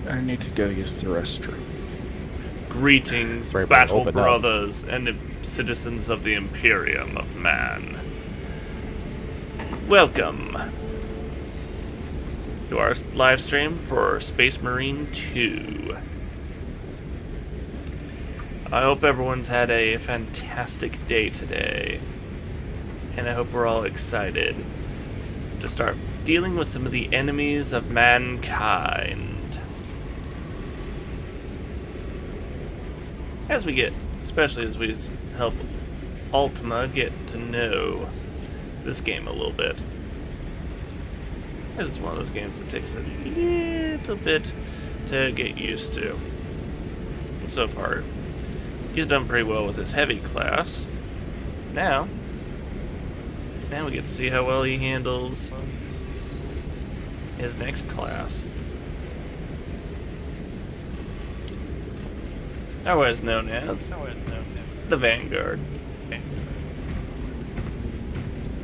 I need to go use the restroom. Greetings, Right, battle open up. brothers and citizens of the Imperium of Man. Welcome to our live stream for Space Marine 2. I hope everyone's had a fantastic day today, and I hope we're all excited to start dealing with some of the enemies of mankind. Especially as we help Ultima get to know this game a little bit. This is one of those games that takes a little bit to get used to. And so far, he's done pretty well with his heavy class. Now we get to see how well he handles his next class. Otherwise known as the Vanguard.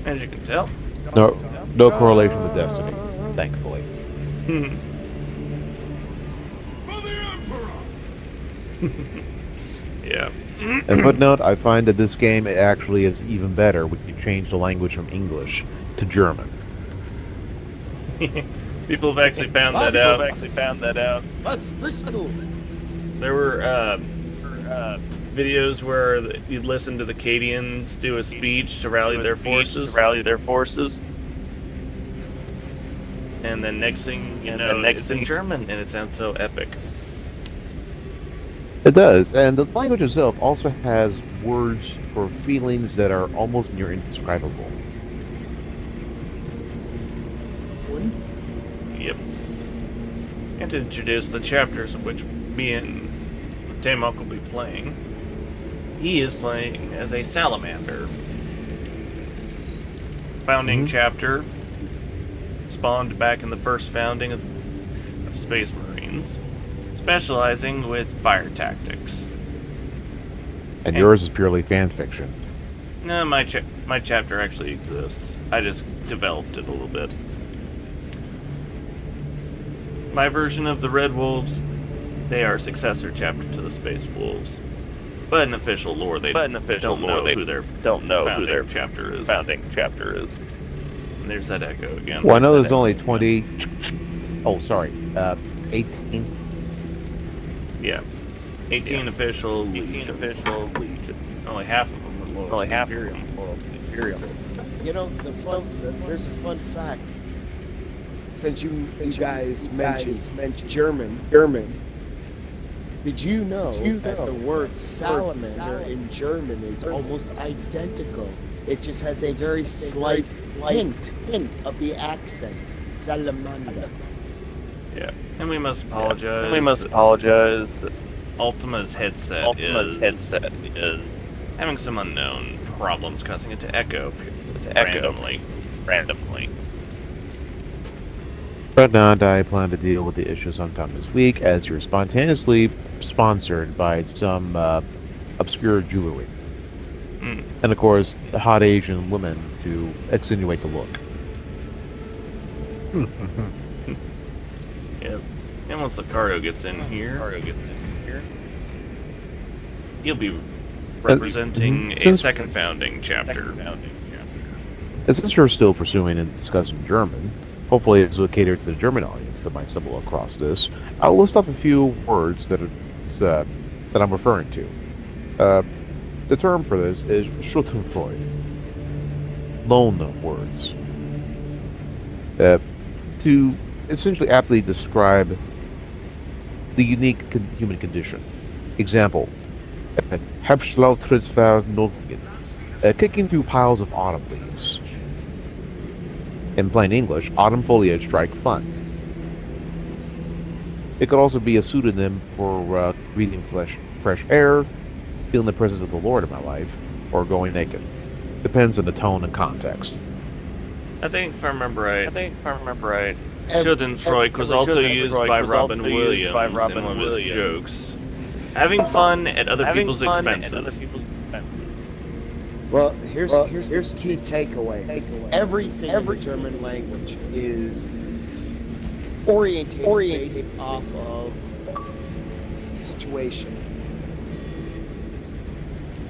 As you can tell. No correlation with Destiny, thankfully. For the Emperor! Yeah. And footnote, I find that this game actually is even better when you change the language from English to German. People have actually found that out. There were videos where you'd listen to the Cadians do a speech to rally their forces. And then next thing you know, it's in German, and it sounds so epic. It does, and the language itself also has words for feelings that are almost near indescribable. Yep. And to introduce the chapters of which me and Tamok will be playing, he is playing as a salamander. Founding chapter spawned back in the first founding of Space Marines, specializing with fire tactics. And yours is purely fan fiction. No, my chapter actually exists. I just developed it a little bit. My version of the Red Wolves, they are a successor chapter to the Space Wolves. But in official lore, they don't know who their founding chapter is. And there's that echo again. Well, I know there's only 20... Oh, sorry. 18. Yeah. 18 official legions. Only half of them are loyal to the Imperium. You know, there's a fun fact. Since you guys mentioned German, did you know that the word salamander in German is almost identical? It just has a very slight hint of the accent. Salamander. Yeah. And we must apologize. Ultima's headset is having some unknown problems, causing it to echo randomly. But not, I plan to deal with the issue sometime this week, as you're spontaneously sponsored by some obscure jewelry. And of course, the hot Asian women to extenuate the look. Yep. And once Ricardo gets in here, he'll be representing a second founding chapter. And since you're still pursuing and discussing German, hopefully it's will cater to the German audience that might stumble across this. I'll list off a few words that I'm referring to. The term for this is Schadenfreude. Loan words. To essentially aptly describe the unique human condition. Example: Herbstlaubtrittvergnügen, kicking through piles of autumn leaves. In plain English, autumn foliage strike fun. It could also be a pseudonym for breathing fresh air, feeling the presence of the Lord in my life, or going naked. Depends on the tone and context. I think if I remember right, Schadenfreude was also used by Robin Williams in one of his jokes. Having fun at other people's expenses. Well, here's the key takeaway. Everything in the German language is orientated based off of situation.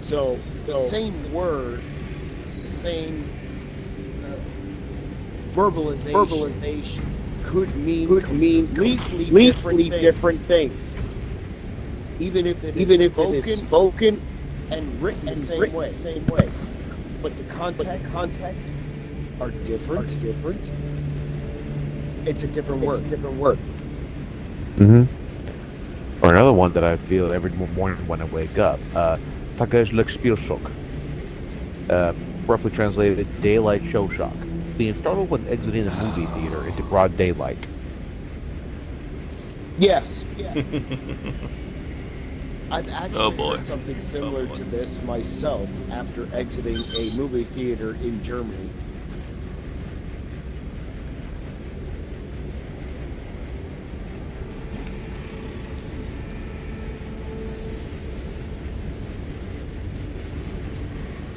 So the same word, the same verbalization could mean completely different things. Even if it is spoken and written the same way. But the context are different. It's a different word. Mm-hmm. Or another one that I feel every morning when I wake up. Tagerslik Spielshock. Roughly translated, daylight show shock. Being startled when exiting a movie theater into broad daylight. Yes. I've actually boy. heard something similar to this myself after exiting a movie theater in Germany.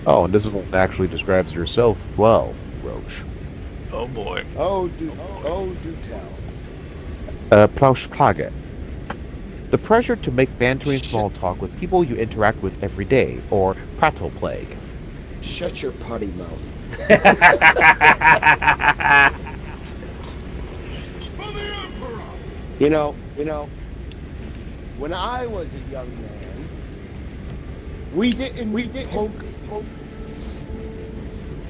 Oh, and this is what actually describes yourself well, Roach. Oh boy. Oh, do tell. Plauschklage. The pressure to make bantering small talk with people you interact with every day, or prattle plague. Shut your putty mouth. For the Emperor! You know, when I was a young man, we didn't poke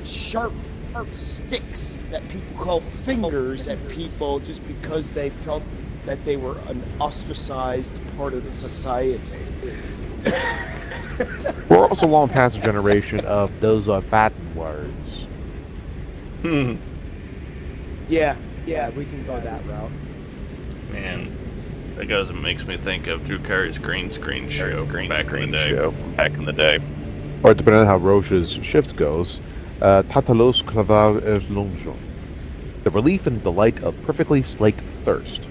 sharp sticks that people call fingers at people just because they felt that they were an ostracized part of the society. We're also long past the generation of those are bad words. Yeah, we can go that route. Man, that goes and makes me think of Drew Carey's green screen show back in the day. Or depending on how Roche's shift goes, Tatalos clavar es longeon. The relief and delight of perfectly slaked thirst.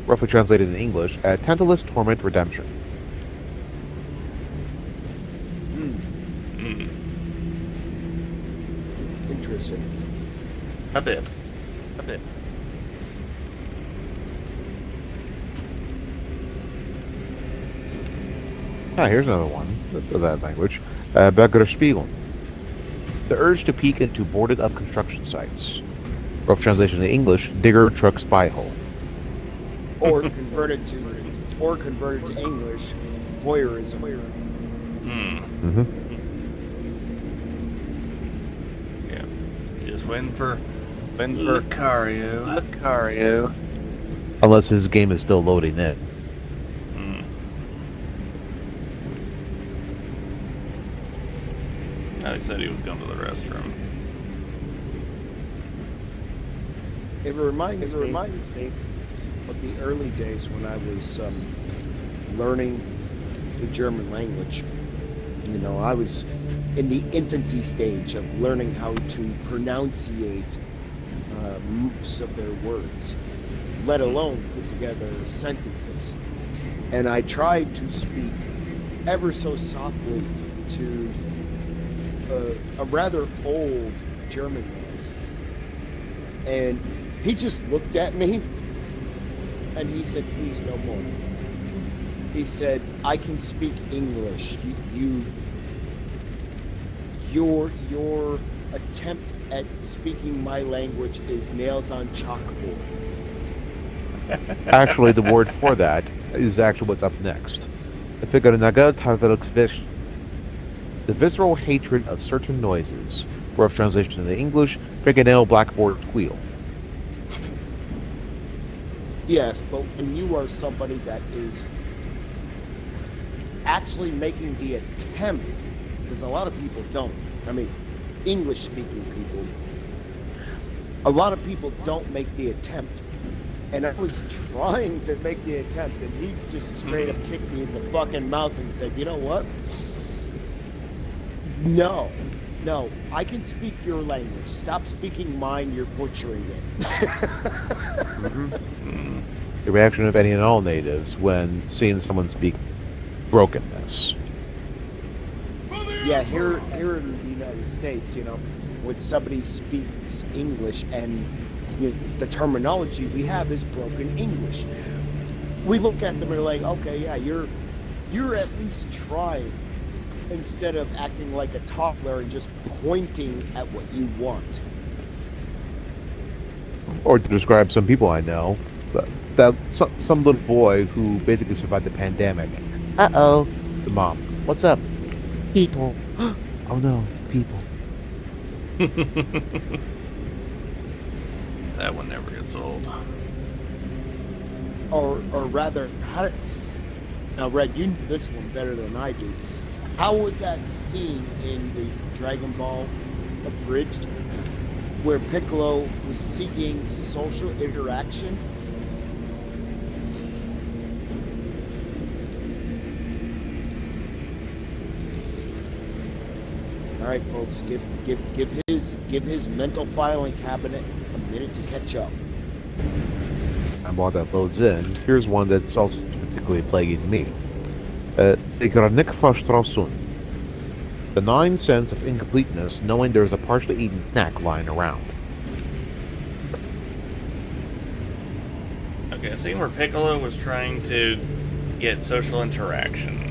Roughly translated in English, Tantalus Torment Redemption. Interesting. A bit. Here's another one of that language. Bergerspiegeln. The urge to peek into boarded up construction sites. Rough translation in English, digger truck spy hole. Or converted to English, voyeurism. Mm-hmm. Yeah. Just waiting for Lucario. Unless his game is still loading in. He said he was going to the restroom. It reminds me of the early days when I was learning the German language. You know, I was in the infancy stage of learning how to pronunciate most of their words, let alone put together sentences. And I tried to speak ever so softly to a rather old German man. And he just looked at me and he said, "Please, no more." He said, "I can speak English. Your attempt at speaking my language is nails on chalkboard." Actually, the word for that is actually what's up next. The visceral hatred of certain noises. Rough translation in the English, fingernail blackboard squeal. Yes, but when you are somebody that is actually making the attempt, because a lot of people don't. I mean, English-speaking people, a lot of people don't make the attempt. And I was trying to make the attempt, and he just straight up kicked me in the fucking mouth and said, "You know what? No, I can speak your language. Stop speaking mine, you're butchering it." The reaction of any and all natives when seeing someone speak brokenness. Yeah, here in the United States, you know, when somebody speaks English and the terminology we have is broken English. We look at them and we're like, okay, yeah, you're at least trying, instead of acting like a toddler and just pointing at what you want. Or to describe some people I know, some little boy who basically survived the pandemic. Uh-oh. The mom. What's up? People. Oh no, people. That one never gets old. Or rather, now Red, you know this one better than I do. How was that scene in the Dragon Ball Abridged where Piccolo was seeking social interaction? All right, folks, give his mental filing cabinet a minute to catch up. And while that loads in, here's one that's also particularly plaguing me. The 9 sense of incompleteness, knowing there's a partially eaten snack lying around. Okay, a scene where Piccolo was trying to get social interaction.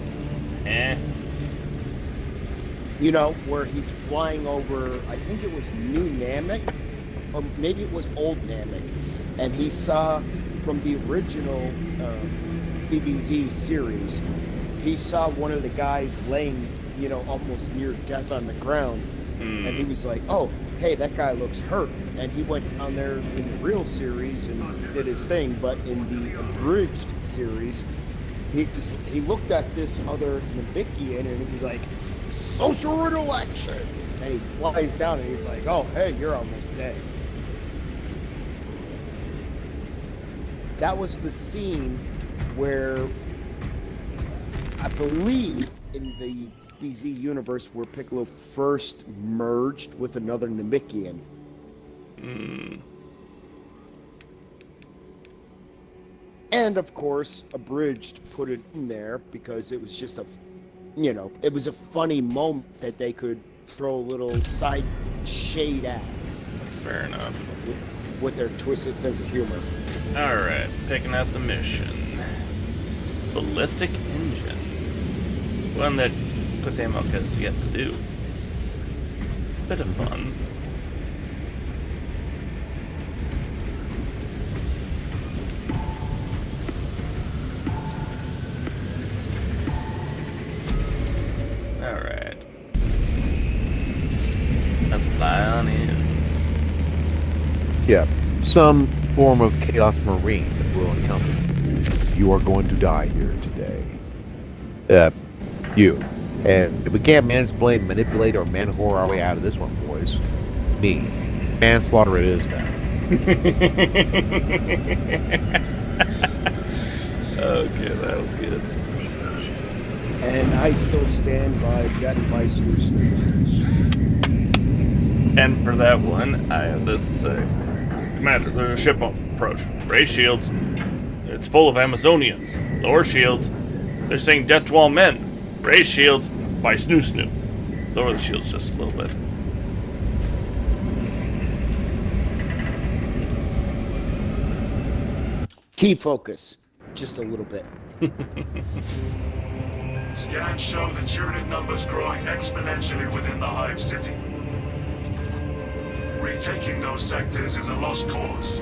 You know, where he's flying over, I think it was New Namek, or maybe it was Old Namek, and he saw from the original DBZ series, he saw one of the guys laying, you know, almost near death on the ground, and he was like, oh, hey, that guy looks hurt, and he went down there in the real series and did his thing, but in the abridged series, he looked at this other Namekian and he was like, social interaction, and he flies down and he's like, oh, hey, you're almost dead. That was the scene where I believe in the BZ universe where Piccolo first merged with another Namekian. And of course, Abridged put it in there because it was just it was a funny moment that they could throw a little side shade at. Fair enough. With their twisted sense of humor. Alright, picking out the mission. Ballistic engine. One that Kotamo has yet to do. Bit of fun. Alright. Let's fly on in. Yeah, some form of Chaos Marine that we'll encounter. You are going to die here today. You. And if we can't mansplain, manipulate, or man-whore our way out of this one, boys, me. Manslaughter it is now. Okay, that was good. And I still stand by death by snoo. And for that one, I have this to say. Commander, there's a ship approach. Raise shields. It's full of Amazonians. Lower shields. They're saying death to all men. Raise shields by snoo. Lower the shields just a little bit. Key focus. Just a little bit. Scans show the Tyranid numbers growing exponentially within the Hive City. Retaking those sectors is a lost cause.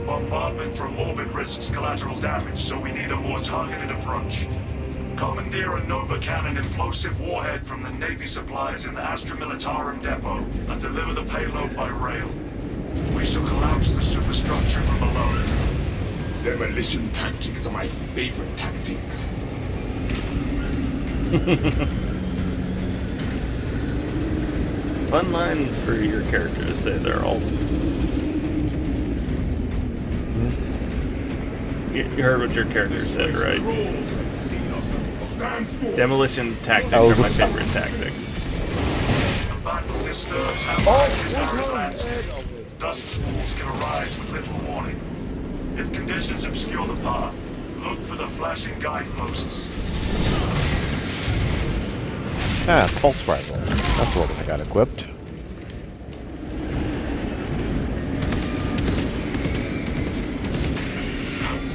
Bombardment from orbit risks collateral damage, so we need a more targeted approach. Commandeer a Nova Cannon implosive warhead from the Navy supplies in the Astra Militarum depot and deliver the payload by rail. We shall collapse the superstructure from below. Demolition tactics are my favorite tactics. Fun lines for your character to say they're all. You heard what your character said, right? Demolition tactics are my favorite tactics. The battle disturbs how is our advancing. Dust schools can arise with little warning. If conditions obscure the path, look for the flashing guideposts. Pulse rifle. That's what I got equipped.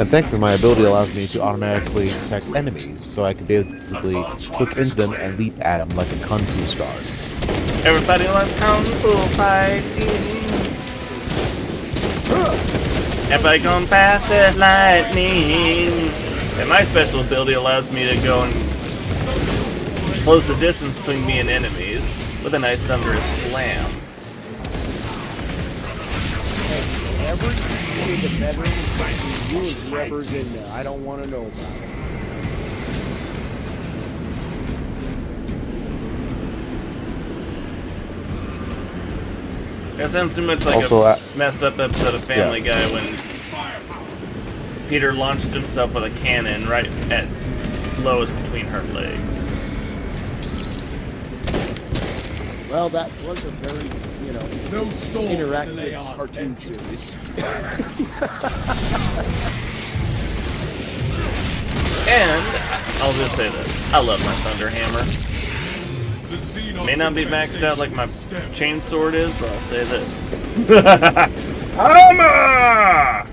And thankfully, my ability allows me to automatically detect enemies, so I can basically look into them and leap at them like a kung fu star. Everybody loves kung fu fighting. Everybody going fast as lightning. And my special ability allows me to go and close the distance between me and enemies with a nice thunderous slam. Whoever you the veteran, you and whoever's in there. I don't want to know about it. That sounds too much like Also, a messed up episode of Family Guy when Peter launched himself with a cannon right at Lois between her legs. Well, that was a very, interactive cartoon series. And I'll just say this: I love my Thunder Hammer. May not be maxed out like my chain sword is, but I'll say this: Hammer!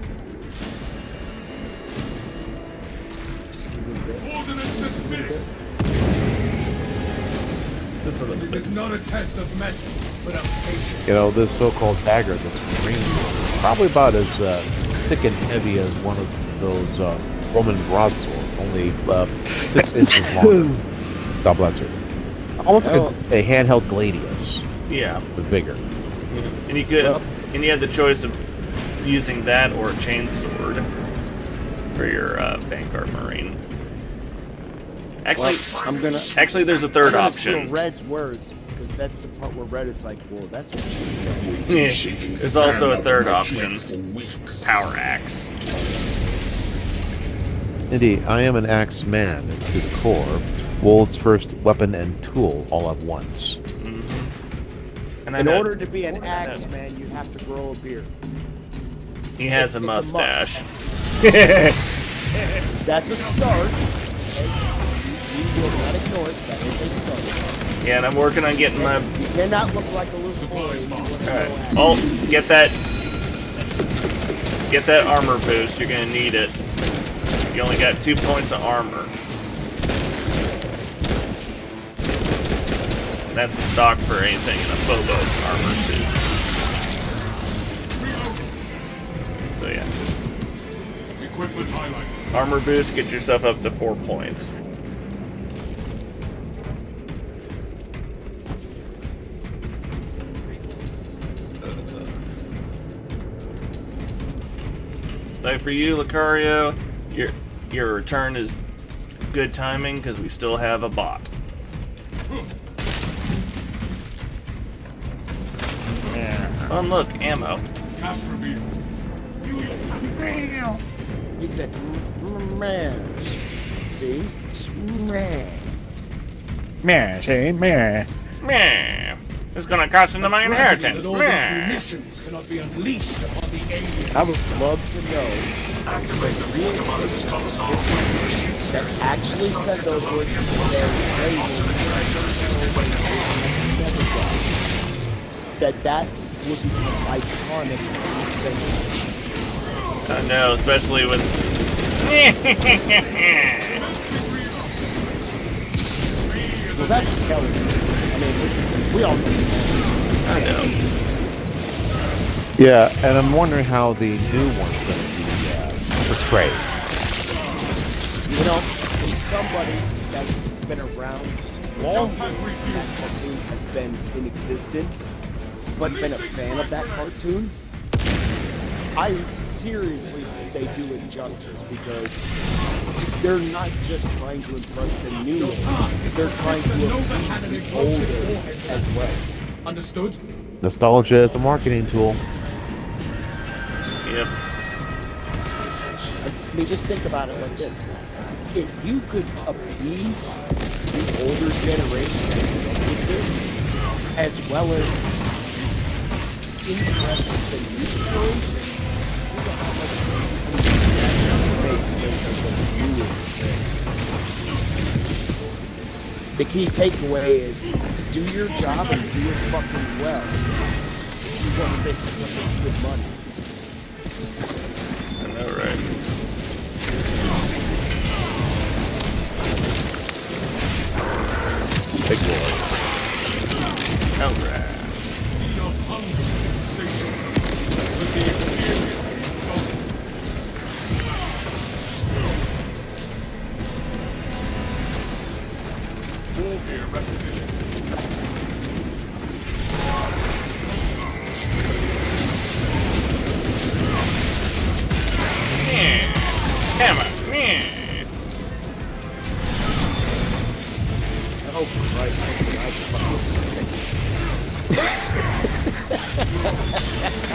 Just a little This bit. is not a test of metal, but of patience. This so-called dagger, this marine, is probably about as thick and heavy as one of those Roman broadswords, only 6 inches long. God bless her. Almost like a handheld gladius, Yeah. but bigger. And you could, and you had the choice of using that or a chain sword for your Vanguard Marine. Actually, Actually, there's a third option. Red's words, because that's the part where Red is like, "Well, that's what she said." There's also a third option: Power Axe. Indeed, I am an axe man to the core. World's first weapon and tool all at once. And In order to be an axe man, you have to grow a beard. he has a it's a must. mustache. That's a start. We will not ignore it. That is a start. Yeah, and I'm working on getting my. You cannot look like a little boy. Alright. Oh, get that armor boost. You're gonna need it. You only got 2 points of armor. That's the stock for anything in a Phobos armor suit. So yeah. Equipment highlighted. Armor boost, get yourself up to 4 points. Like for you, Lucario, your return is good timing because we still have a bot. Oh, and look, ammo. Cash revealed. He said, "Man, see, man." Meh. It's gonna cost into my inheritance. That all Meh. these munitions cannot be unleashed upon the aliens. I would love to know the real person that actually said those words to their that would become iconic in centuries. I know, especially with. Well, that's skeleton. I mean, we all know. I know. Yeah, and I'm wondering how the new one's going to be portrayed. You know, from somebody that's been around long that cartoon has been in existence, but been a fan of that cartoon, I seriously think they do it justice because they're not just trying to impress the new ones, they're trying to appease the older as well. Understood? Nostalgia is a marketing tool. Yep. I mean, just think about it like this. If you could appease the older generation with this, as well as interest the new generation, think of how much the key takeaway is do your job and do it fucking well if you want to make good money. I know, right? Here, repetition. Hammer. Oh, Christ,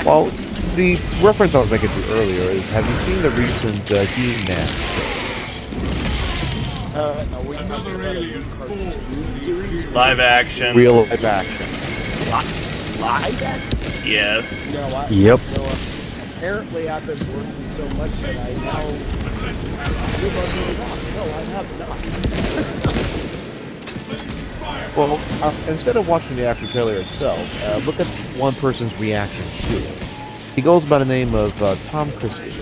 Well, the reference I was making to earlier is, have you seen the recent He-Man? are we Another alien cartoon series? Live action. Real live action. Live action? Yes. No, Yep. No, apparently I've been working so much that I now live under a rock. No, I have not. Well, instead of watching the actual trailer itself, look at one person's reaction to it. He goes by the name of Tom Christie.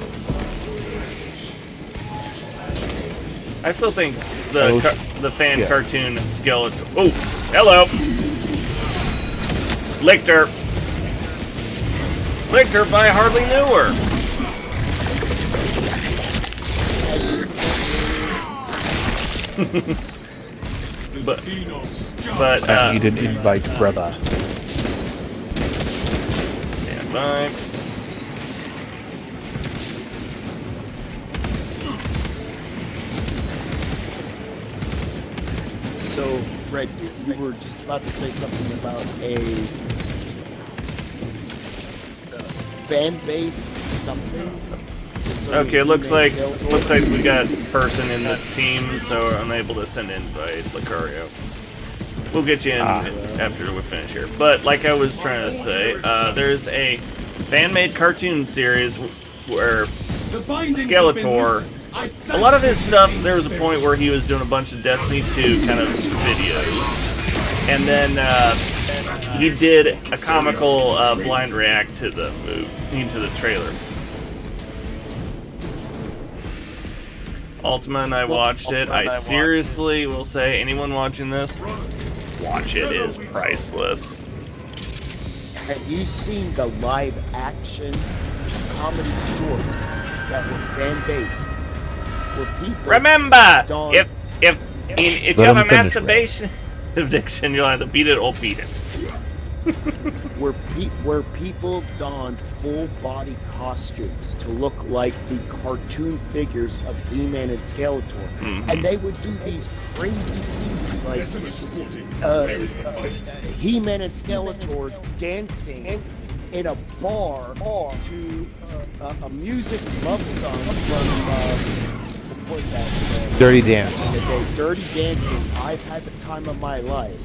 I still think the fan Yeah. cartoon skeleton. Oh, hello. Lichter. Lichter, but I hardly knew her. But I need an invite, brother. stand by. So, Red, you were just about to say something about a fan base something. So Okay, it looks like Skeletor- we got a person in the team, so we're unable to send invite Lucario. We'll get you in after we finish here. But like I was trying to say, there's a fan-made cartoon series where Skeletor, a lot of his stuff, there was a point where he was doing a bunch of Destiny 2 kind of videos. And then he did a comical blind react to the to the trailer. Ultima and I watched it. I seriously will say, anyone watching this, watch it. It is priceless. Have you seen the live action comedy shorts that were fan based? Where people Remember, don- if you Let have a him finish, masturbation addiction, you'll either beat it or beat it. where people donned full body costumes to look like the cartoon figures of He-Man and Skeletor, and they would do these crazy scenes like He-Man and Skeletor dancing in a bar to a music love song from what was that? Dirty Dancing. Dirty Dancing. I've had the time of my life.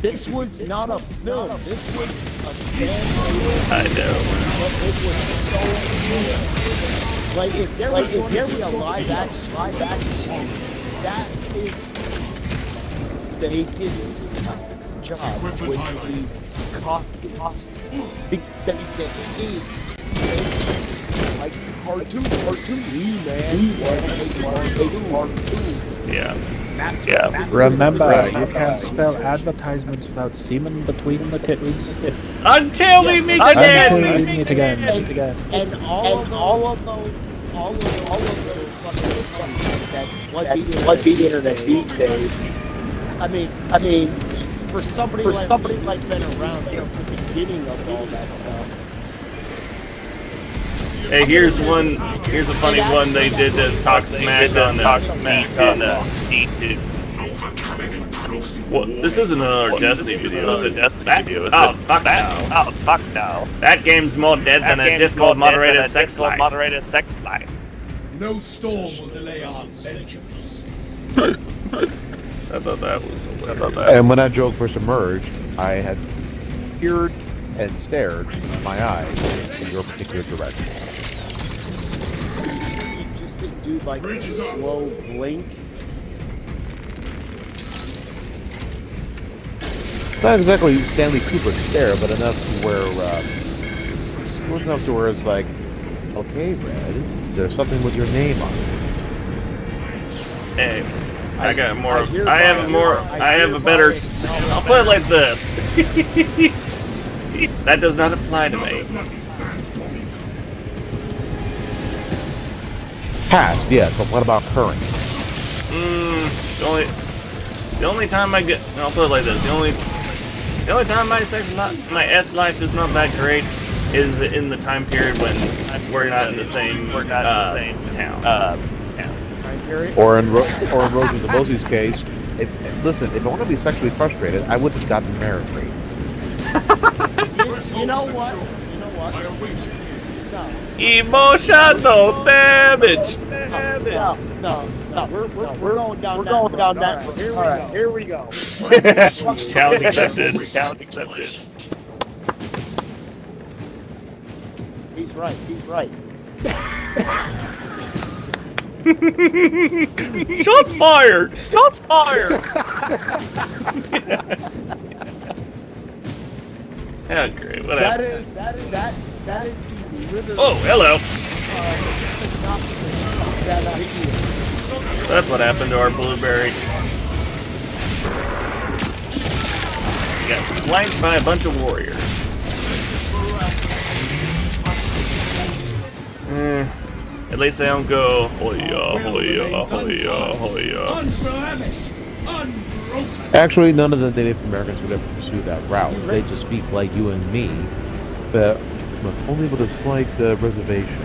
This was not a film. This was a fan. I know. But it was so good. Like if there was going to be a live action, that is they did such a job with the costume because they did like cartoon. He-Man was a cartoon. Yeah. Remember, you can't spell advertisements without semen between the tits. Until we meet Until again. we meet again. And all of those fucking things that flood the internet these days. I mean, for somebody like who's been around since the beginning of all that stuff. Hey, here's a funny one they did to talk smack on the D2. Well, this isn't another Destiny video, is it? Oh, fuck no. That game's more dead than a Discord moderated sex life. No storm will delay our vengeance. I thought that was hilarious. And when that joke first emerged, I had peered and stared with my eyes in your particular direction. You just didn't do like a slow blink. Not exactly Stanley Kubrick stare, but enough to where it was enough to where it's like, okay, Red, there's something with your name on it. Hey, I got more. I have a better. I'll put it like this. That does not apply to me. Past, yes, but what about current? The only time I get, I'll put it like this: the only time my S life is not that great is in the time period when we're not in the same town. Time period. Or in Rosie the Bosie's case, listen, if I want to be sexually frustrated, I would have gotten married. You know what? I await you. No. Emotional damage. No. We're going down that road. All right, here we go. Challenge accepted. He's right. Shots fired. Yeah, great. That Whatever. is the literal Oh, hello. synopsis of that idea. That's what happened to our blueberry. We got flanked by a bunch of warriors. At least they don't go, hoya. Unblemished, unbroken. Actually, none of the Native Americans would ever pursue that route. They just speak like you and me, but only with a slight reservation.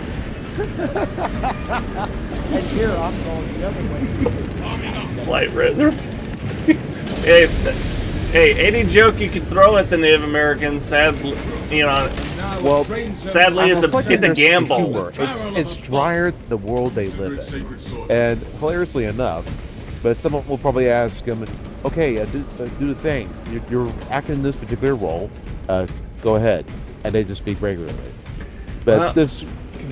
And here I'm going the other way. This is Slight razor. Hey, any joke you can throw at the Native Americans, sadly, Well, sadly it's a gamble. Humor. It's drier than the world they live in. And hilariously enough, but someone will probably ask him, okay, do the thing. You're acting this particular role. Go ahead. And they just speak regularly. But this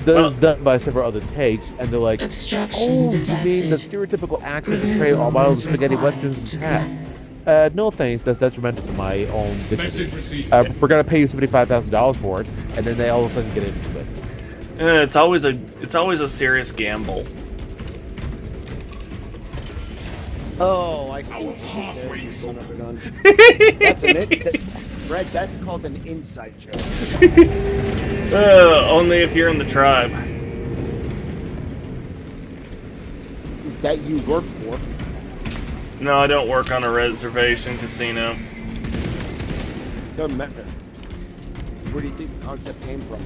is done by several other takes, and they're like, oh, you mean the stereotypical accent portray all wild spaghetti westerns in the past? No thanks, that's detrimental to my own dignity. Message received. We're gonna pay you $75,000 for it, and then they all of a sudden get into it. It's always a serious gamble. Oh, I see. Red, that's called an inside joke. Only if you're in the tribe. That you work for. No, I don't work on a reservation casino. Doesn't matter. Where do you think the concept came from?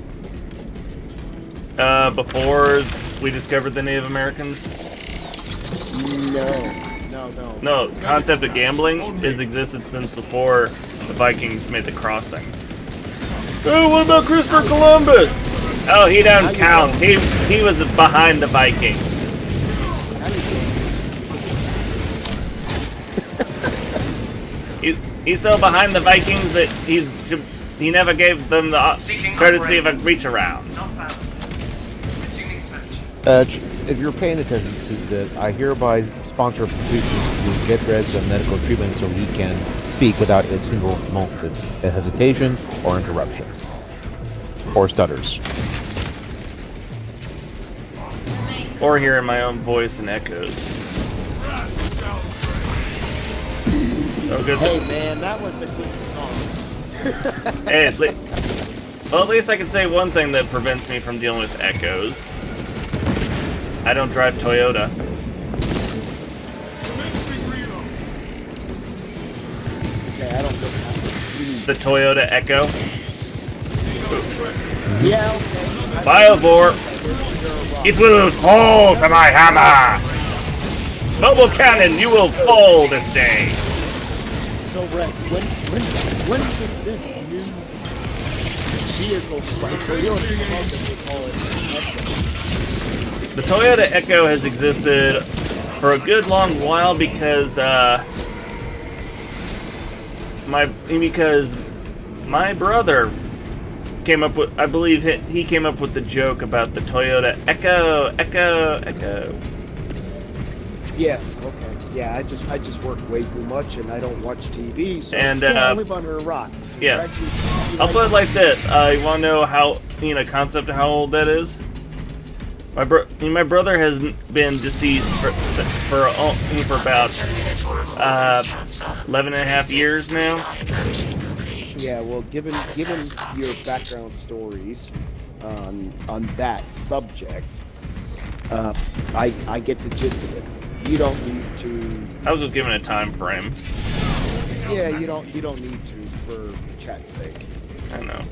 Before we discovered the Native Americans. No. No, the concept of gambling has existed since before the Vikings made the crossing. Oh, what about Christopher Columbus? Oh, he doesn't count. He was behind the Vikings. He's so behind the Vikings that he never gave them the courtesy of a reach around. If you're paying attention to this, I hereby sponsor producers to get Red some medical treatment so he can speak without a single moment of hesitation or interruption. Or stutters. Or hearing my own voice and echoes. So good. Hey man, that was a good song. Hey, at least I can say one thing that prevents me from dealing with echoes. I don't drive Toyota. Okay, I don't think that's... The Toyota Echo. Yeah, okay. Biovore. It will fall to my hammer. Mobile cannon, you will fall this day. So, Red, when does this new vehicle from Toyota come that they call it Echo? The Toyota Echo has existed for a good long while because my brother came up with, I believe he came up with the joke about the Toyota Echo. Yeah, okay. Yeah, I just work way too much and I don't watch TV, so And, I live under a rock. Yeah. I'll put it like this. You want to know how, concept of how old that is? My brother has been deceased for about 11 and a half years now. Yeah, well, given your background stories on that subject, I get the gist of it. You don't need to. I was just given a time frame. Yeah, you don't need to for chat's sake. I know.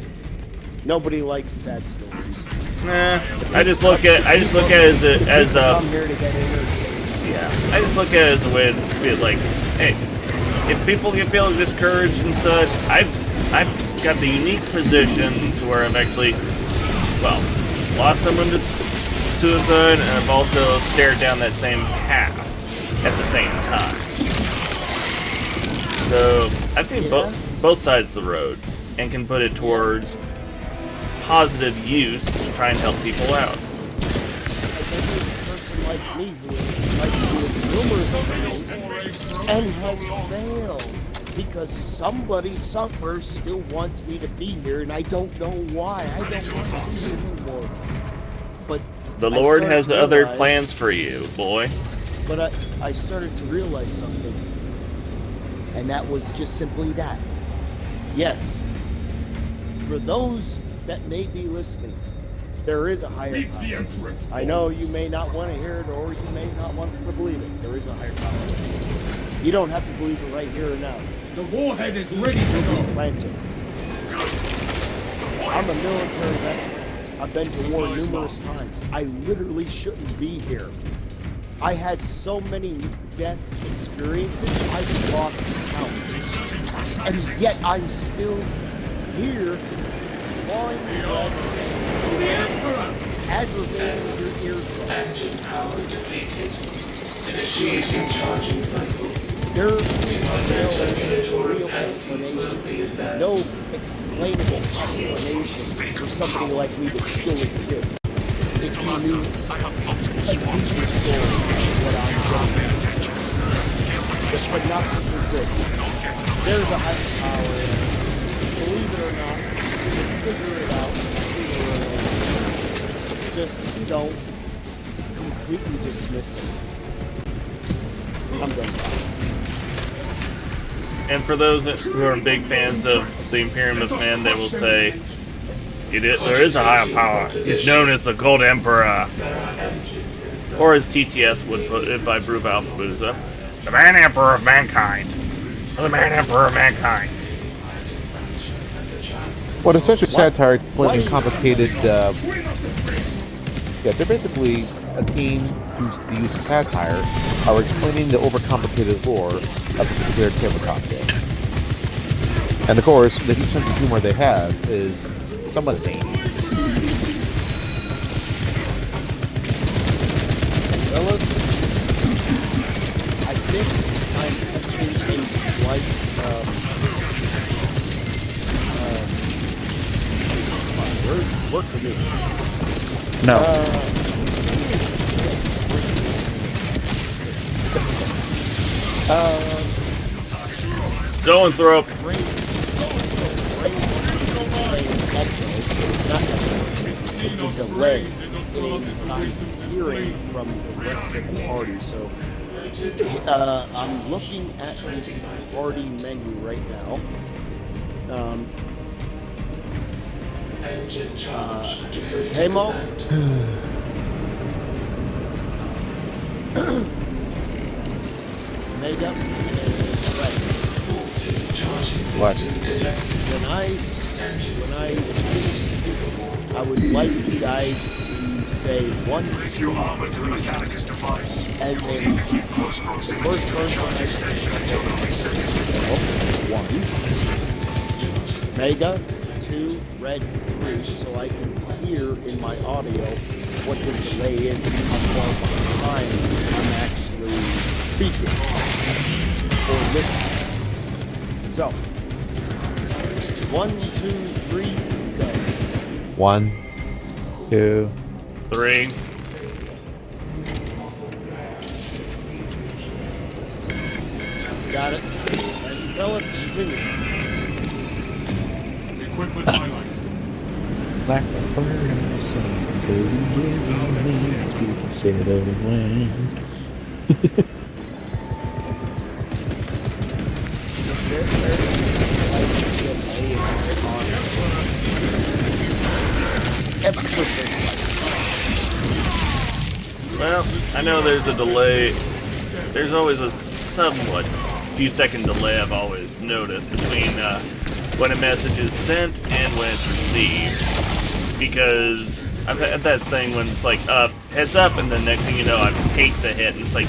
Nobody likes sad stories. Nah, I just look at it as I'm here to get entertained. yeah. I just look at it as a way to be like, hey, if people get feeling discouraged and such, I've got the unique position to where I've actually, well, lost someone to suicide, and I've also stared down that same path at the same time. So I've seen both sides of the road, and can put it towards positive use to try and help people out. I think there's a person like me who has tried to do numerous things and has failed because somebody somewhere still wants me to be here, and I don't know why. I don't want to be here anymore. But The I Lord started has to other realize- plans for you, boy. But I started to realize something, and that was just simply that. Yes, for those that may be listening, there is a higher Meet the power. Emperor's I know you may not want to hear it, or you may not want to believe it. There is a higher power. You don't have to believe it right here and now. The warhead is Seeds ready to will be go. planted. I'm a military veteran. I've been to war numerous times. I literally shouldn't be here. I had so many death experiences, I've lost count. And yet I'm still here, clawing blood, The Emperor! aggravating your eardrums. Engine power depleted. Initiating charging cycle. There is Regulatory no penalties will be assessed. no explainable explanation for somebody like me to still exist. If you knew a deeper story of what I'm going through. The synopsis is this. There's a higher power in it. Believe it or not, you can figure it out sooner or later. Just don't completely dismiss it. I'm done. And for those who are big fans of the Imperium of Man, they will say, there is a higher power. He's known as the Gold Emperor. Or as TTS would put it by Brew Alphabuza, the Man Emperor of Mankind. Or the Man Emperor of Mankind. What essentially satire explaining complicated. Yeah, they're basically a team whose the use of satire are explaining the overcomplicated lore of a particular tabletop game. And of course, the sense of humor they have is somewhat zany. Fellas, I think I'm catching a slight, words work for me. No. Zoanthrope. It's a delay in hearing from the rest of the party, so I'm looking at the party menu right now. Tamo? Mega? What? When I finish, I would like you guys to say 1, 2, 3 Your armor to the Mechanicus device. as in Keep close proximity. first person I Station until the reset is finished. 1, Mega, 2, Red, 3, so I can hear in my audio what the delay is and how far behind I'm actually speaking or listening. So, 1, 2, 3, go. 1, 2. 3. Got it. And fellas, continue. Equipment highlighted. Like a bird in the sun, because you give me to set away. Well, I know there's a delay there's always a somewhat few second delay I've always noticed between when a message is sent and when it's received. Because I've had that thing when it's like, heads up, and the next thing you know, I take the hit, and it's like,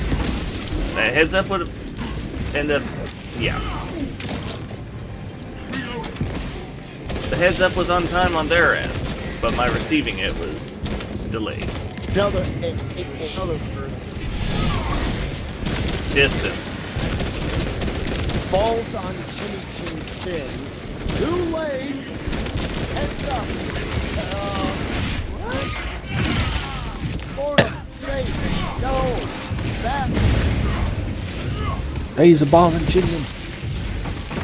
that heads up would end up, yeah. The heads up was on time on their end, but my receiving it was delayed. In other words, Distance. balls on chinny chin chin. Too late. Heads up. What? Sport of face. No. That. Hey, he's a Balvin-Chinian.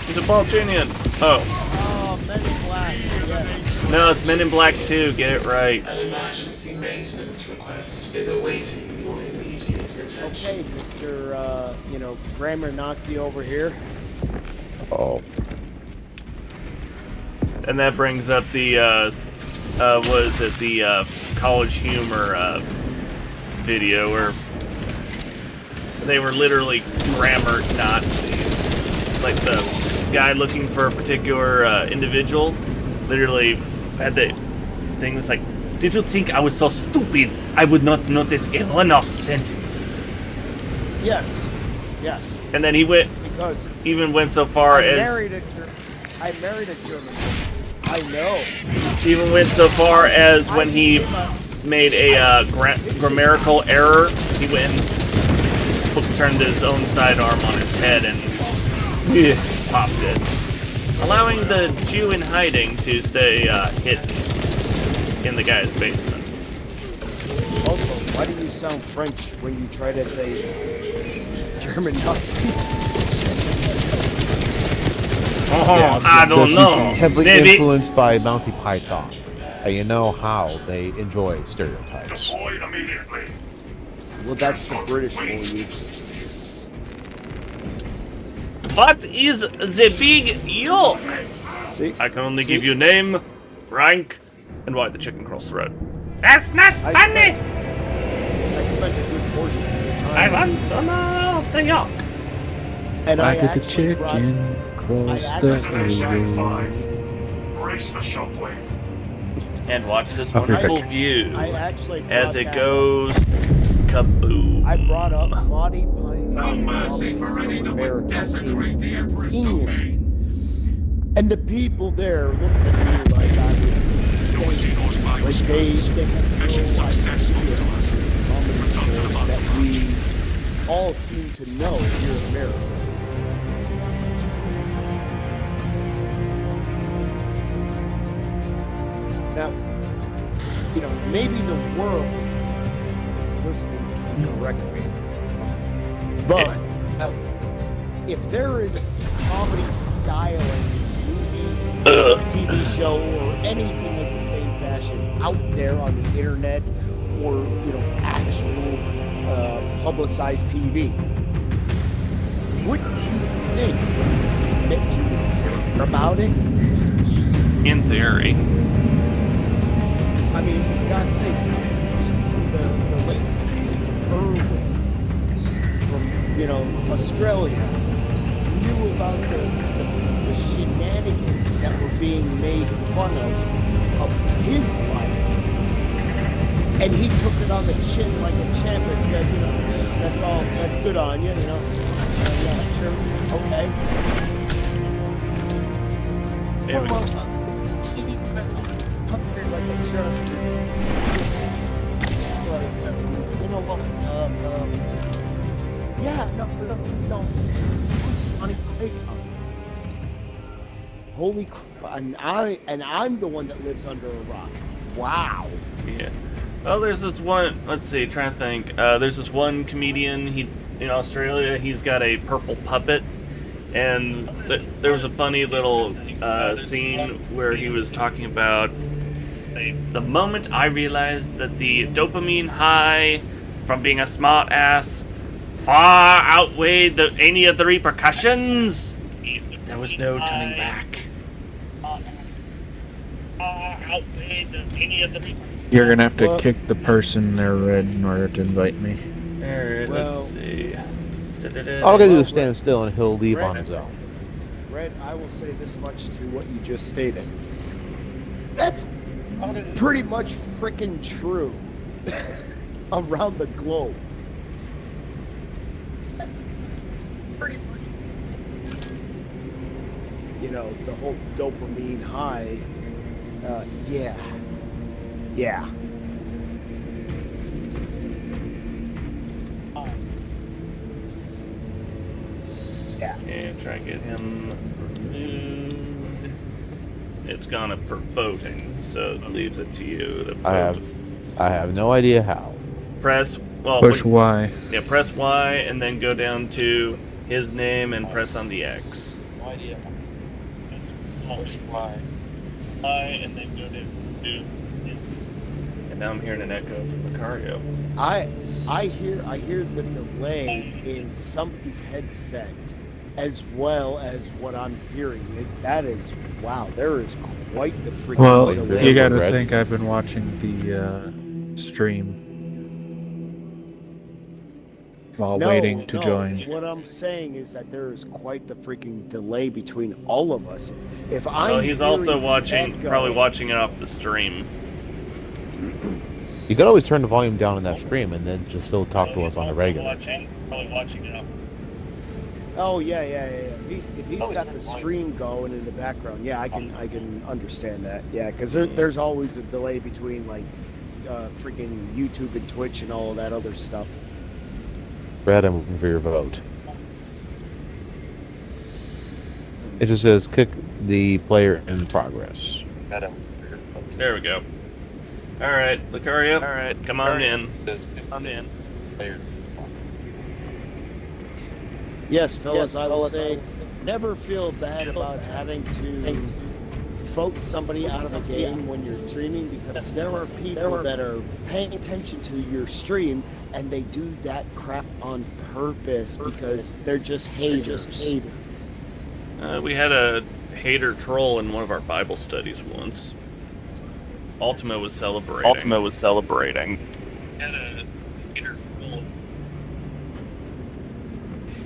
He's a Balchinian. Oh. Oh, Men in Black. Yes. No, it's Men in Black 2. Get it right. An emergency maintenance request is awaiting your immediate attention. Okay, Mr. Grammar Nazi over here. Oh, And that brings up the, College Humor, video where they were literally grammar Nazis. Like the guy looking for a particular, individual literally had the thing that's like, did you think I was so stupid I would not notice a run-off sentence? Yes. And then he Because even went so far I as married a German. I know. even went so far as when he made a grammatical error, he went and turned his own sidearm on his head and popped it, allowing the Jew in hiding to stay hidden in the guy's basement. Also, why do you sound French when you try to say German Nazi? I don't know. heavily Maybe. influenced by Monty Python. And you know how they enjoy stereotypes. Deploy immediately. Well, that's the British for you. What is the big yoke? See? I can only give you name, rank, and why the chicken crossed the road. That's not funny! I spent a good portion of the time. I want to know the yoke. And Why I did the actually brought- chicken cross I the actually- Initiate road? 5. Brace for shockwave. And watch this Okay. wonderful view I actually as brought it that goes kaboom. I brought up Monty Python No mercy for any that would desecrate the Emperor's England. domain. And the people there looked at me like I was insane. those Like they had no Mission successful idea to us. this comedy Return to the source that bottom we all seem to know here in America. Now, maybe the world that's listening can correct me. But if there is a comedy styling movie, TV show, or anything of the same fashion out there on the internet, or actual publicized TV, wouldn't you think that you would hear about it? In theory. I mean, for God's sakes, the late Stephen Irwin from, Australia knew about the shenanigans that were being made fun of his life. And he took it on the chin like a champ and said, that's all, that's good on you, yeah, sure, okay. Yeah, Like a jerk. Yeah, no. Monty Python. Holy crap! And I'm the one that lives under a rock. Wow. Yeah. Well, there's this one. Let's see. Trying to think. There's this one comedian. He in Australia. He's got a purple puppet, and there was a funny little scene where he was talking about the moment I realized that the dopamine high from being a smart ass far outweighed any of the repercussions. There was no turning back. You're gonna have to Well- kick the person there, Red, in order to invite me. Alright, Well- let's see. All I gotta do is stand still and he'll leave on his own. Red, I will say this much to what you just stated. That's pretty much freaking true around the globe. That's pretty much. You know, the whole dopamine high. Yeah. Yeah. Yeah. And try and get him removed. It's gone up for voting, so it leaves it to you to vote. I have no idea how. Press, well, Push Y. yeah, press Y and then go down to his name and press on the X. No idea. Push Y. Y and then go to. And now I'm hearing an echo from Lucario. I hear the delay in somebody's headset as well as what I'm hearing. That is, wow, there is quite the freaking Well, delay. you got to Red. think I've been watching the stream while waiting to join. What I'm saying is that there is quite the freaking delay between all of us. If I'm Oh, he's also hearing watching, echo- probably watching it off the stream. You could always turn the volume down in that stream and then just still talk to us on the regular. Probably watching it off. Oh yeah. If he's got the stream going in the background, yeah, I can understand that. Yeah, because there's always a delay between like freaking YouTube and Twitch and all of that other stuff. Brad, I'm looking for your vote. It just says kick the player in progress. There we go. Alright, Lucario. Alright, come on in. Come in. Yes, fellas, I will say, never feel bad about having to vote somebody out of a game when you're streaming, because there are people that are paying attention to your stream and they do that crap on purpose because they're just haters. We had a hater troll in one of our Bible studies once. Ultima was celebrating. Had a hater troll.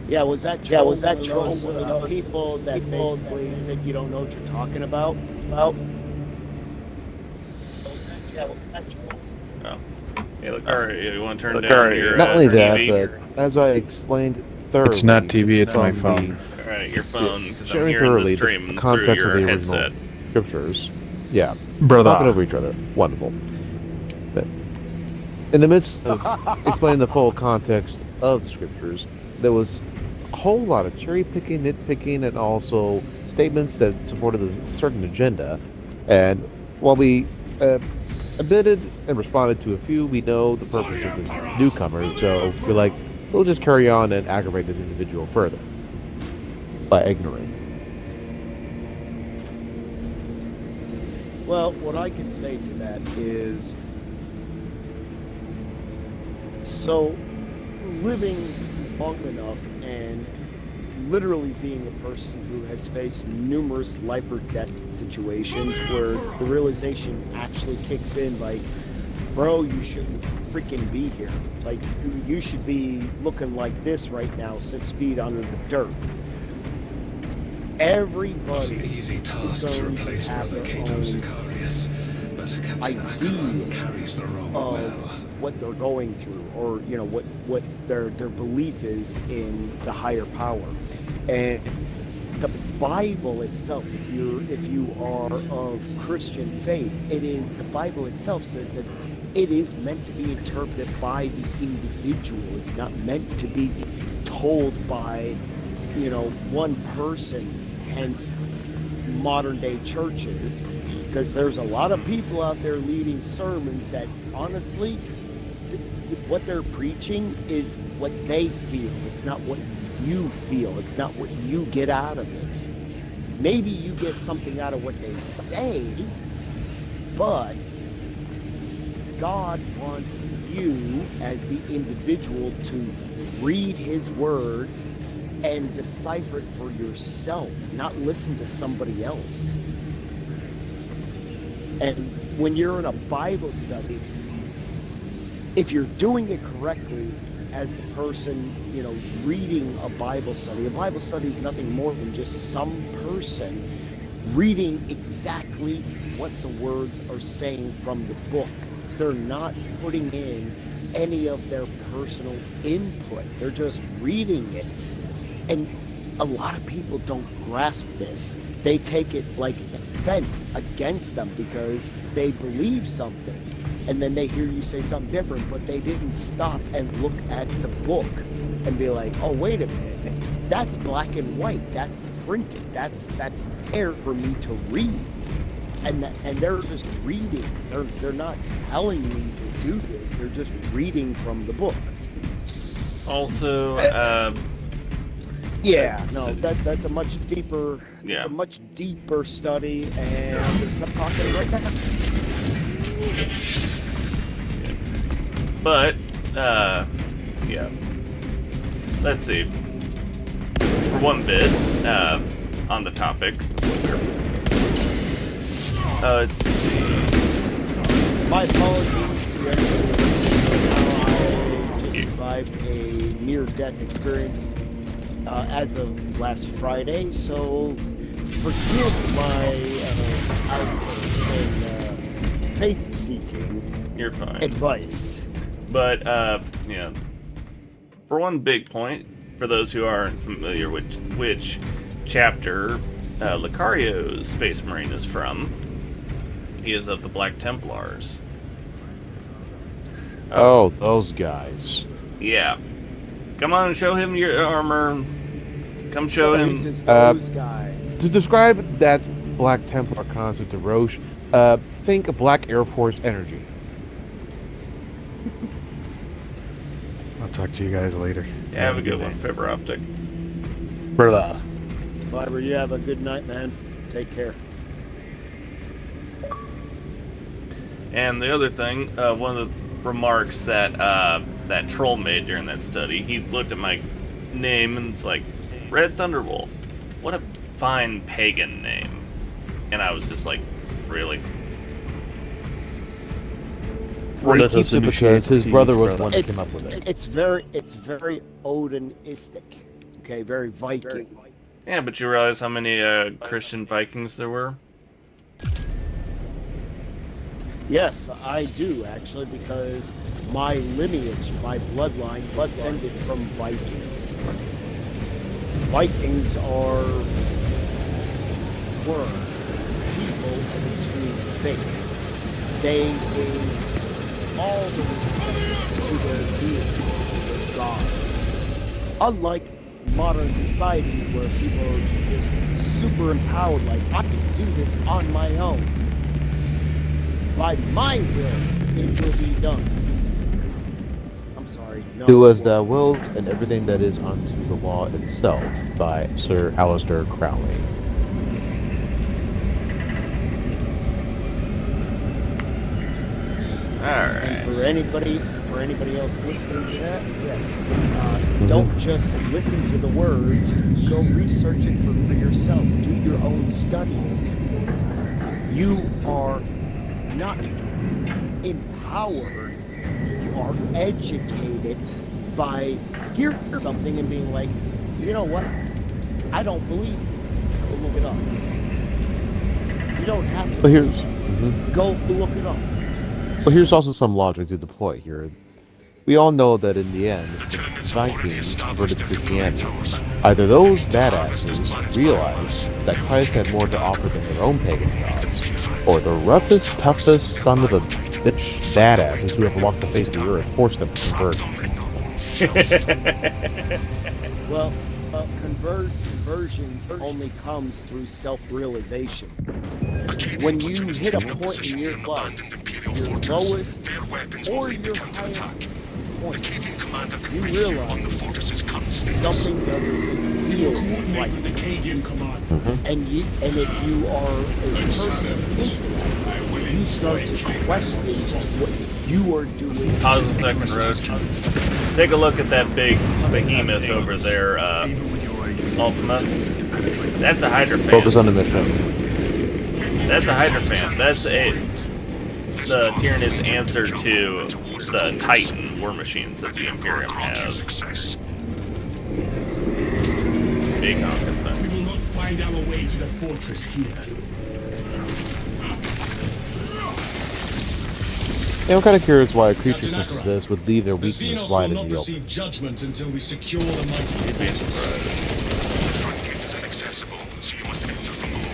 Yeah, was that those people that basically said you don't know what you're talking about? Oh. Hey, Lucario, you want to turn down your Not only that, TV? but as I explained thoroughly, It's not TV, it's my from phone. Alright, your phone, because I'm sharing hearing thoroughly the stream through context of your the headset. original scriptures. Yeah, Brother. talking over each other, wonderful. But in the midst of explaining the full context of the scriptures, there was a whole lot of cherry picking, nitpicking, and also statements that supported a certain agenda. And while we admitted and responded to a few, we know the purpose of this newcomer, so we're like, we'll just carry on and aggravate this individual further by ignoring. Well, what I can say to that is, so living long enough and literally being a person who has faced numerous life or death situations where the realization actually kicks in, like, bro, you shouldn't freaking be here. Like, you should be looking like this right now, 6 feet under the dirt. Everybody Easy is task to going replace to have Brother their Cato own Sicarius, but Captain idea Acheron carries the role well. of what they're going through, or you know what their belief is in the higher power. And the Bible itself, if you are of Christian faith, the Bible itself says that it is meant to be interpreted by the individual. It's not meant to be told by one person, hence modern day churches, because there's a lot of people out there leading sermons that honestly what they're preaching is what they feel. It's not what you feel. It's not what you get out of it. Maybe you get something out of what they say, but God wants you as the individual to read his word and decipher it for yourself, not listen to somebody else. And when you're in a Bible study, if you're doing it correctly, as the person, you know, reading a Bible study. A Bible study is nothing more than just some person reading exactly what the words are saying from the book. They're not putting in any of their personal input. They're just reading it. And a lot of people don't grasp this. They take it like offense against them because they believe something. And then they hear you say something different, but they didn't stop and look at the book and be like, oh, wait a minute. That's black and white. That's printed. That's there for me to read. And they're just reading. They're not telling me to do this. They're just reading from the book. Also, yeah, no, that's a much deeper. Yeah. It's a much deeper study, and I'm gonna stop talking right now. but yeah. Let's see. For one bit, on the topic. Let's see. My apologies to everybody listening. I just survived a near-death experience as of last Friday, so forgive my outburst and faith-seeking You're fine. advice. But yeah. For one big point, for those who aren't familiar with which chapter Lucario's Space Marine is from, he is of the Black Templars. Oh, those guys. Yeah. Come on and show him your armor. Come show him. Those guys. To describe that Black Templar concept to Roche, think a Black Air Force energy. I'll talk to you guys later. Yeah, have a good one, Fiber Optic. Brother. Fiber, you have a good night, man. Take care. And the other thing, one of the remarks that that troll made during that study, he looked at my name and it's like, Red Thunderwolf. What a fine pagan name. And I was just like, really? Well, he keeps it because his brother was the one that It's came up with it. it's very Odinistic. Okay, very Viking. Yeah, but you realize how many Christian Vikings there were? Yes, I do actually, because my lineage, my bloodline, descended from Vikings. Vikings were people of extreme faith. They gave all the respect to their deities, to their gods. Unlike modern society where people are just super empowered, like, I can do this on my own. By my will, it will be done. I'm sorry. No. Who was thou willed, and everything that is unto the law itself, by Sir Aleister Crowley. Alright. And for anybody else listening to that, yes, don't just listen to the words. Go research it for yourself. Do your own studies. You are not empowered. You are educated by hearing something and being like, you know what? I don't believe you. Go look it up. You don't have to But believe here's- us. Go look it up. But here's also some logic to deploy here. We all know that in the end, the Vikings converted to Christianity. Either those badasses realized that Christ had more to offer than their own pagan gods, or the roughest, toughest son of a bitch badasses who have walked the face of the earth forced them to convert. Well, conversion only comes through self-realization. When you hit a point in your life, your lowest or your highest point, you realize something doesn't feel right. And if you are a person of intellect, you start to question what you are doing. Pause a second, Roach. Take a look at that big behemoth over there, Ultima. That's a Hydrophant. Focus on the mission. That's a Hydrophant. That's the Tyranid's answer to the Titan. war machines that Let the the Emperor Imperium grant you has. success. Big honking We thunder. will not find our way to the fortress here. Yeah, I'm kind of curious why a creature Captain such as Akara, this would leave their The weakness Xenos right will in not the open. receive judgment until we secure the mighty fortress. The front gate is inaccessible, so you must enter from below.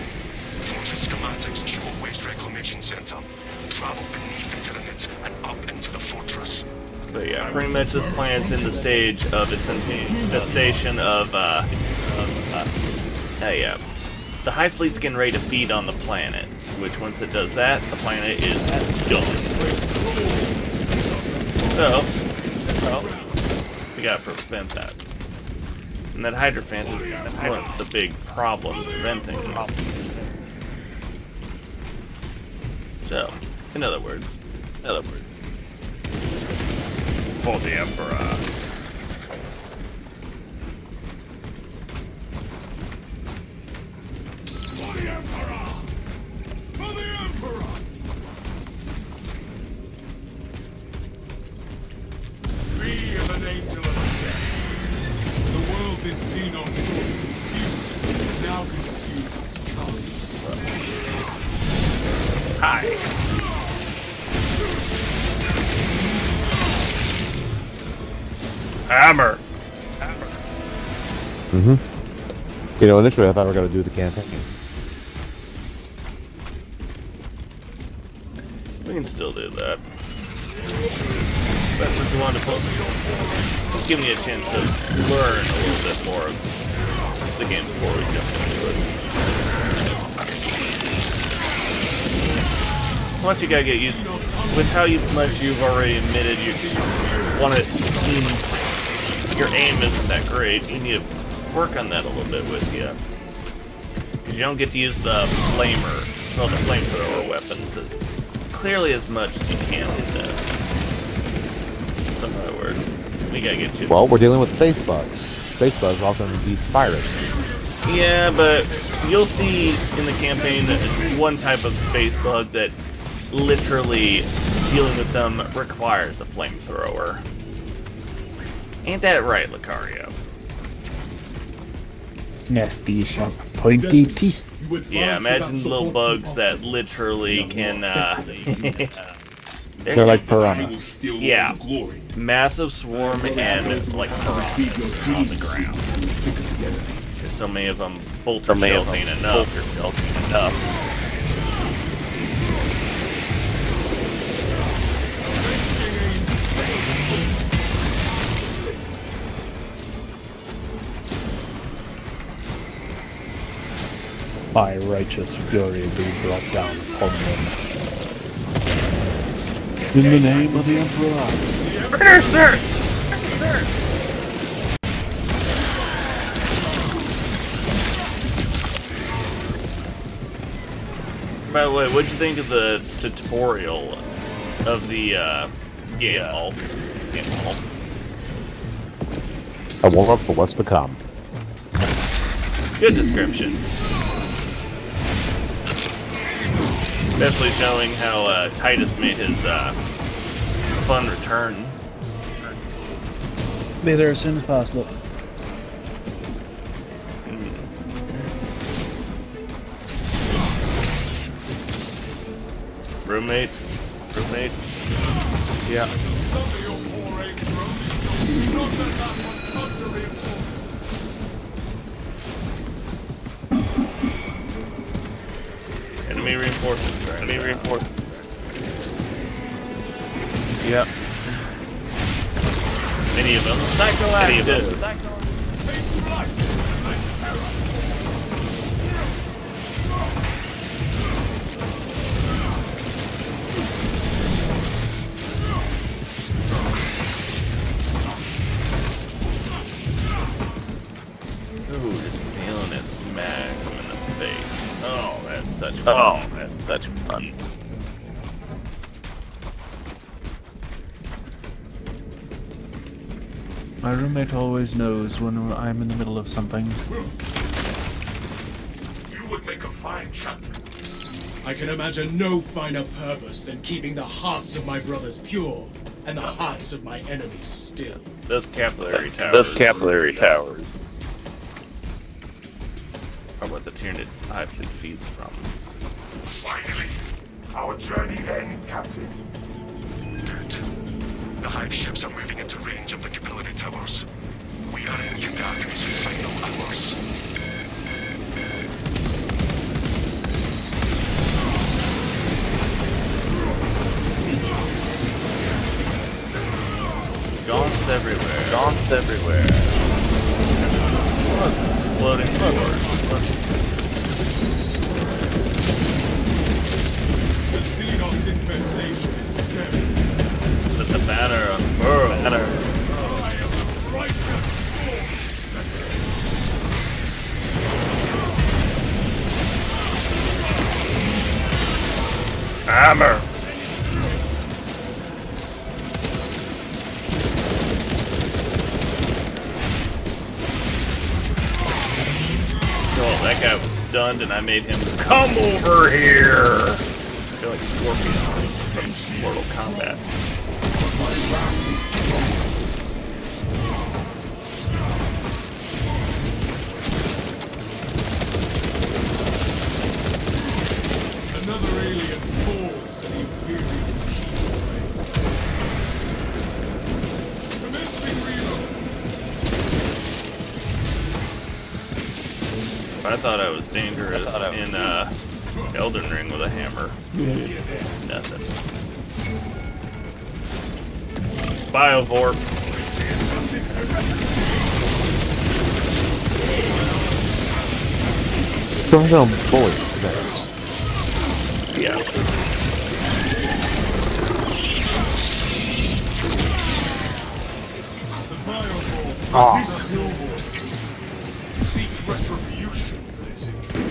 Fortress schematics show a waste reclamation center. Travel beneath the Tyranid and up into the fortress. But yeah, pretty much this planet's in the stage of its infestation of, yeah. The Hive Fleet's getting ready to feed on the planet, which once it does that, the planet is done. So, we gotta prevent that. And that Hydrophant is one of the big problems preventing it. So, in other words, for the Emperor. For the Emperor! For the Emperor! We are an angel of death. The world this Xenos sought to consume, now consumes its colors. Hi. Hammer. Mm-hmm. You know, initially I thought we were going to do the campaign. We can still do that. That's what you want to put. Just give me a chance to learn a little bit more of the game before we jump into it. Plus, you gotta get used with how much you've already admitted you want to. Your aim isn't that great. You need to work on that a little bit with you, because you don't get to use the flamethrower weapons clearly as much as you can in this. So in other words, we gotta get you. Well, we're dealing with space bugs. Space bugs also indeed pirates. Yeah, but you'll see in the campaign one type of space bug that literally dealing with them requires a flamethrower. Ain't that right, Lucario? Nasty, sharp, pointy teeth. Yeah, imagine little bugs that literally can, They're like piranha. Yeah, massive swarm and like piranhas on the ground. There's so many of them, bolter shells ain't enough. By righteous fury be brought down upon them. In the name of the Emperor. Finish this! By the way, what'd you think of the tutorial of the game hall? I warm up for what's to come. Good description. Especially showing how Titus made his fun return. Be there as soon as possible. Roommate? Yeah. Enemy reinforcements. Yeah. Many of them. Ooh, just feeling it smack him in the face. Oh, that's such fun. My roommate always knows when I'm in the middle of something. You would make a fine champion. I can imagine no finer purpose than keeping the hearts of my brothers pure and the hearts of my enemies still. Those capillary towers. Are what the Tyranid hive fleet feeds from. Finally, our journey ends, Captain. Good. The hive ships are moving into range of the capillary towers. We are in Yudagri's final hours. Gaunts everywhere. Look, exploding doors. The Xenos infestation is scary. Let the banner unfurl. I am the righteous Hammer. That guy was stunned, and I made him come over here. I feel like Scorpion from Mortal Kombat. Another alien falls to the Imperium's key. Commencing reload. I thought I was dangerous in Elden Ring with a hammer. Nothing. Biovorp. Don't know, bullet. Nice. Yeah. The Biovorp. Ah. Seek retribution for this injury.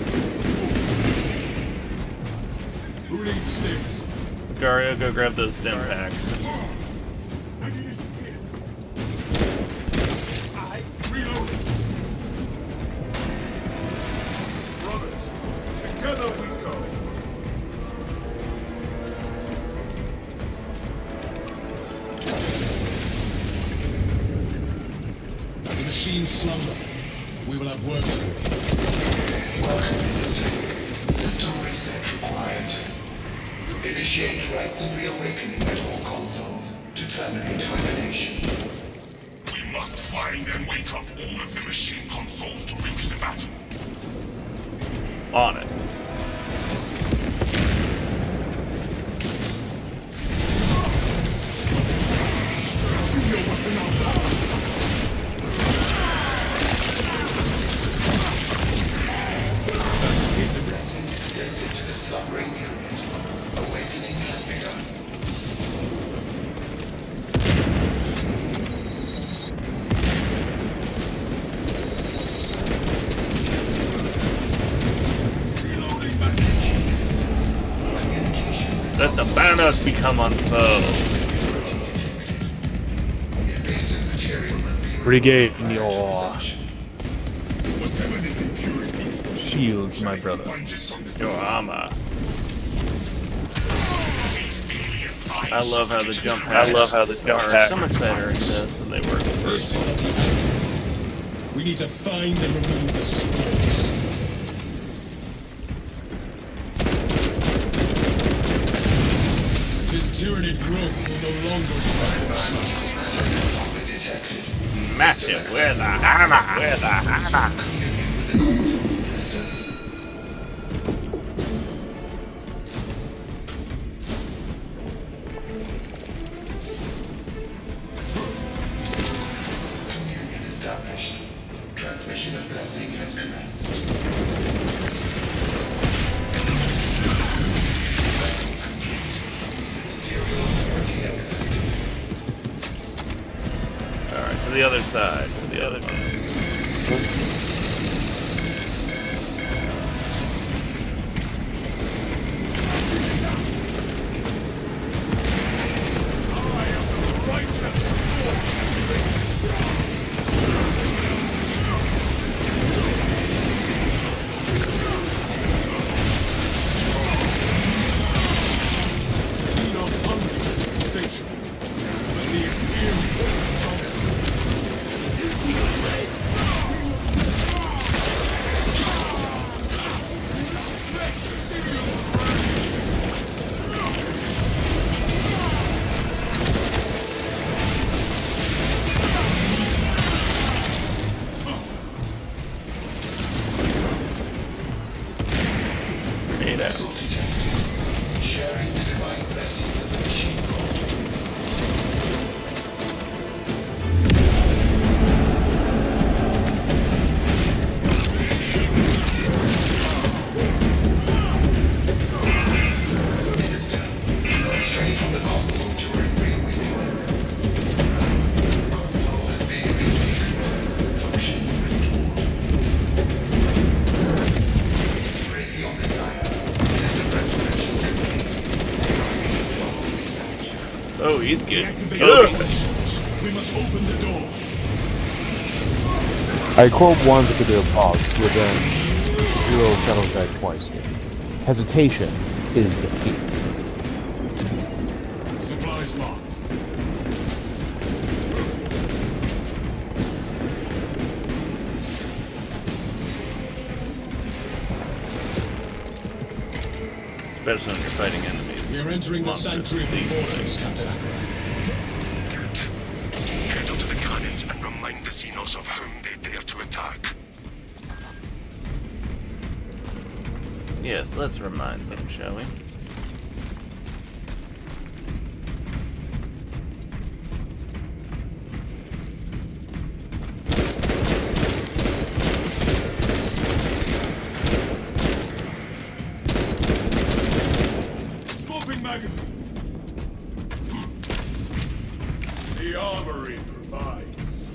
Who needs sticks? Gario, go grab those stem packs. Ammunition here. I reload. Brothers, together we go. The machines slumber. We will have work to do. Welcome, Ministers. System reset required. Initiate rites of reawakening at all consoles to terminate hibernation. We must find and wake up all of the machine consoles to reach the battle. On it. Blessing extended to the slumbering unit. Awakening has begun. Let the banners become unfurled. Invasive material must be Regain your Whatever this impurity is, shields, my brother. Your armor. I love how the jump packs are so much better in this than they were in the first this is not the end. We need to find and remove the spores. This Tyranid growth will no longer require machines. Smash it with a hammer! With a hammer! Communion established. Transmission of blessing has commenced. Blessing complete. Ministerial authority accepted. Alright, to the other side, to the other side. he's good. Deactivate Ugh. the consoles. We must open the door. I quote one to do a pause within Zero Shadow died twice. Hesitation is defeat. Supplies marked. Especially when you're fighting enemies. We are entering the Monsters, sanctuary of the these fortress, things. Captain Aquila. Good. Head up to the cannons and remind the Xenos of whom they dare to attack. Yes, let's remind them, shall we? Swapping magazine. The armory provides.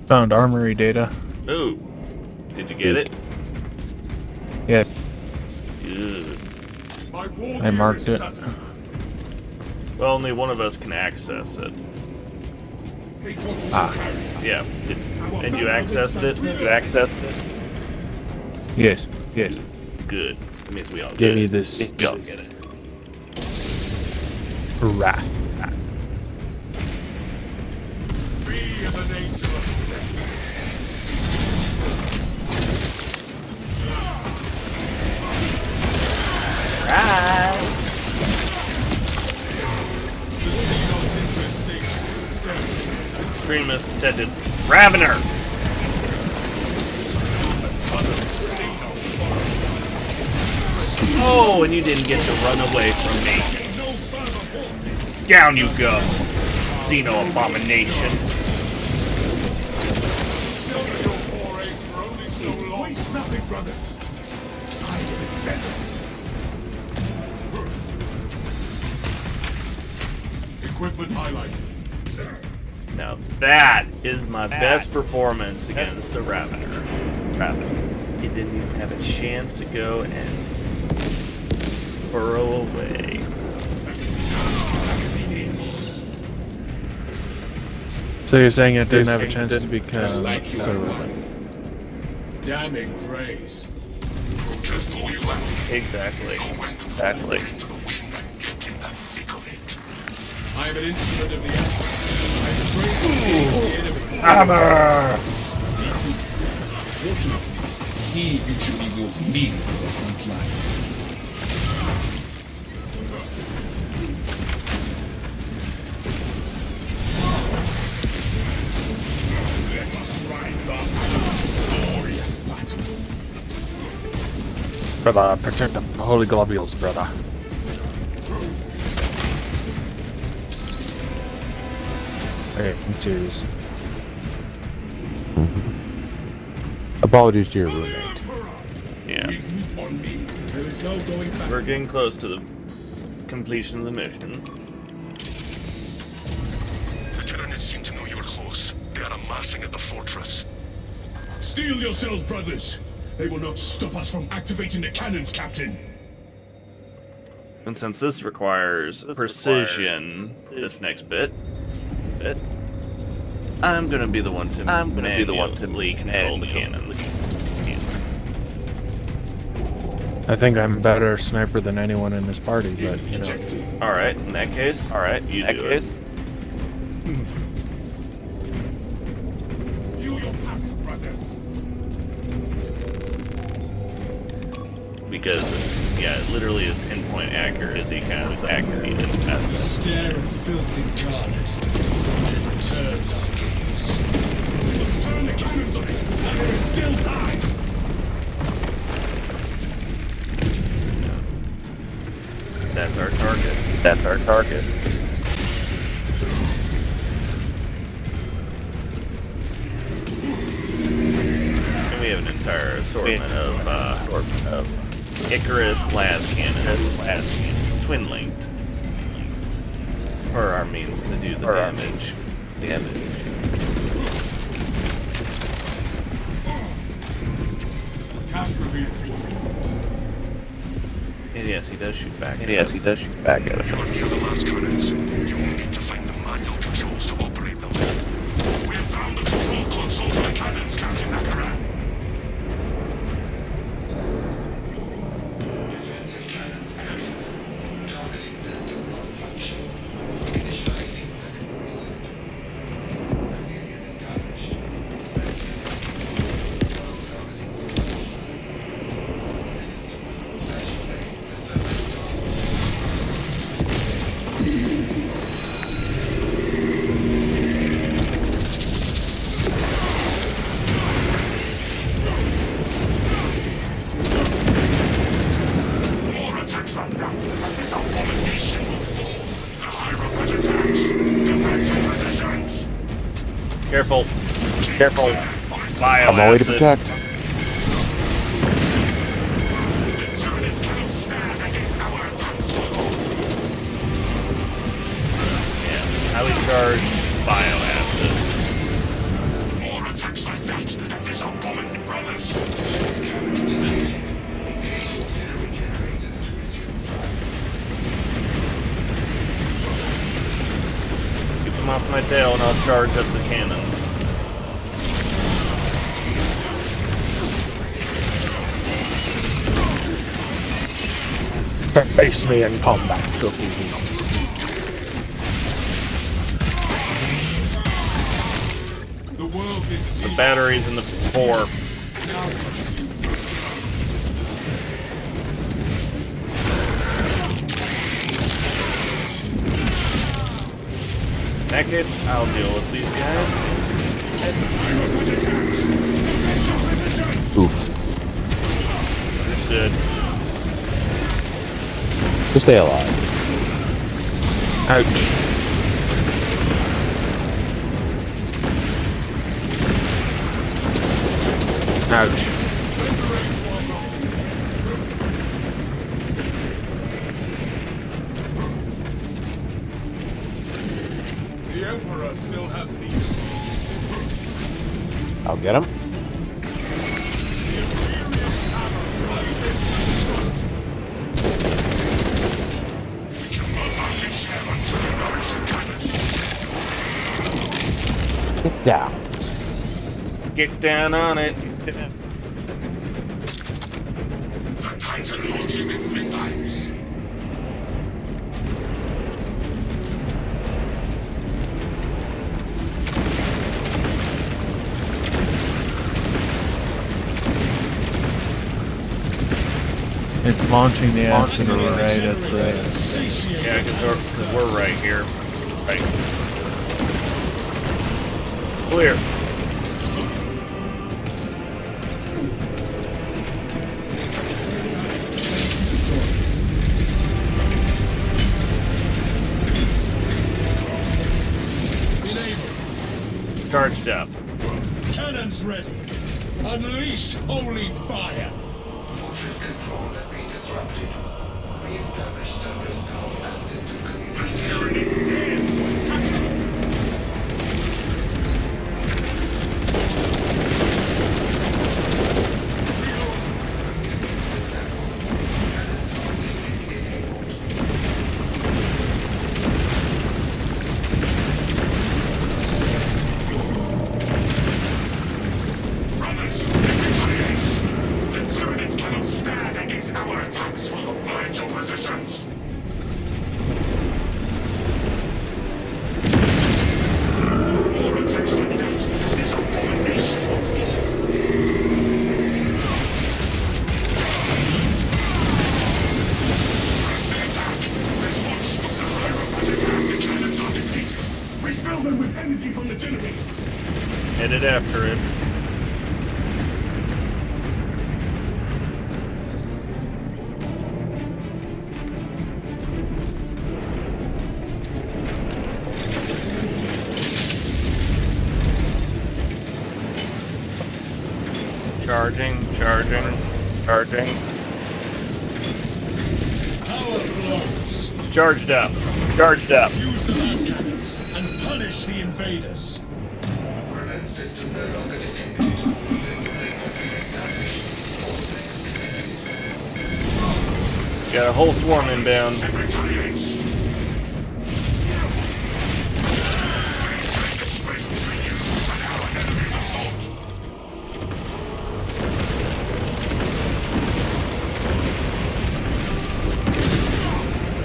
Found armory data. Ooh. Did you get it? Yes, Good. My war I gear marked is it. satisfied. Well, only one of us can access it. Take torches Ah. and carry. Yeah. And you accessed it? You accessed it? yes, yes. Good. That means we all Give get me it. this. We all get it. Wrath. Be as an angel of death. The Xenos infestation is staring. Extremist detected. Ravener! Oh, and you didn't get to run away from me. No further forces. Down you go. Xeno abomination. Silver your foray for only so long. Waste nothing, brothers. I will invent. Equipment highlighted. Now that is my best performance against the Ravener. He didn't even have a chance to go and burrow away. So you're saying it didn't have a chance to become Like your so son. Damning praise. Protest all you like. Exactly. Know when to Exactly. fall into the wind and get in the thick of it. I am an instrument of the enemy. I am trained to engage the enemy. Hammer! Me too. Fortunately, he usually moves me to the front line. Let us rise up to glorious battle. brother. Protect the holy globules, brother. Okay, I'm serious. Apologies to your roommate. Yeah. Regroup on me. There is no going back. We're getting close to the completion of the mission. The Tyranids seem to know you're close. They are amassing at the fortress. Steel yourselves, brothers. They will not stop us from activating the cannons, Captain. And since this requires precision, this next bit, I'm gonna be the one to manually control the cannons. I think I'm a better sniper than anyone in this party, but you know. All right, in that case, you do it. Feel your packs, brothers. Because yeah, it literally is pinpoint accuracy kind of accurate. We stare at filth incarnate, and it returns our gaze. We must turn the cannons on it, while there is still time. That's our target. And we have an entire assortment of Icarus las cannons, twin linked, for our means to do the damage. Cash revealed. And yes, he does shoot back. And yes, he does shoot back at us. You're near the last cannons. You will need to find the manual controls to operate them. We have found the control console for the cannons, Captain Nakara. Defensive cannons active. Targeting system malfunction. Initializing secondary system. Chameleon established. Expansion. Dual targeting system. Minister. Flash play. The service start. More attacks like that, and this abomination will fall. The Hierophant attacks. Defensive positions. Careful. Careful. On my way to Bioacid. protect. The turrets cannot stand against our attacks. Yeah. Highly charged bioacid. More attacks like that, and this abomination, brothers. Engage auxiliary generators to resume flight. Keep them off my tail and I'll charge up the cannons. Face me in combat, cookies and nuts. The world is The seen batteries in the fore. now consumed. In that case, I'll deal with these guys. Oof. Understood. To stay alive. Ouch. Ouch. The Emperor still has me. I'll get him. Get down. Get down on it. The Titan launches its missiles. It's launching the acid right at the... Yeah, because we're right here. Right. Clear. Charged up. Cannons ready. Unleash holy fire. Fortress control has been disrupted. Re-establish service now and system communication. Tyranny dares to attack us. Successful. Cannon targeting enabled. Brothers, retaliate. The turrets cannot stand against our attacks. Mind your positions. More attacks like that, this abomination will fall. Press the attack. This one stopped the Hierophant attack. The cannons are depleted. We fill them with energy from the generators. Headed after it. Charging. Power flows. It's charged up. Use the mass cannons and punish the invaders. Prevent system no longer detected. System link has been established. Force links connected. Got a whole swarm inbound.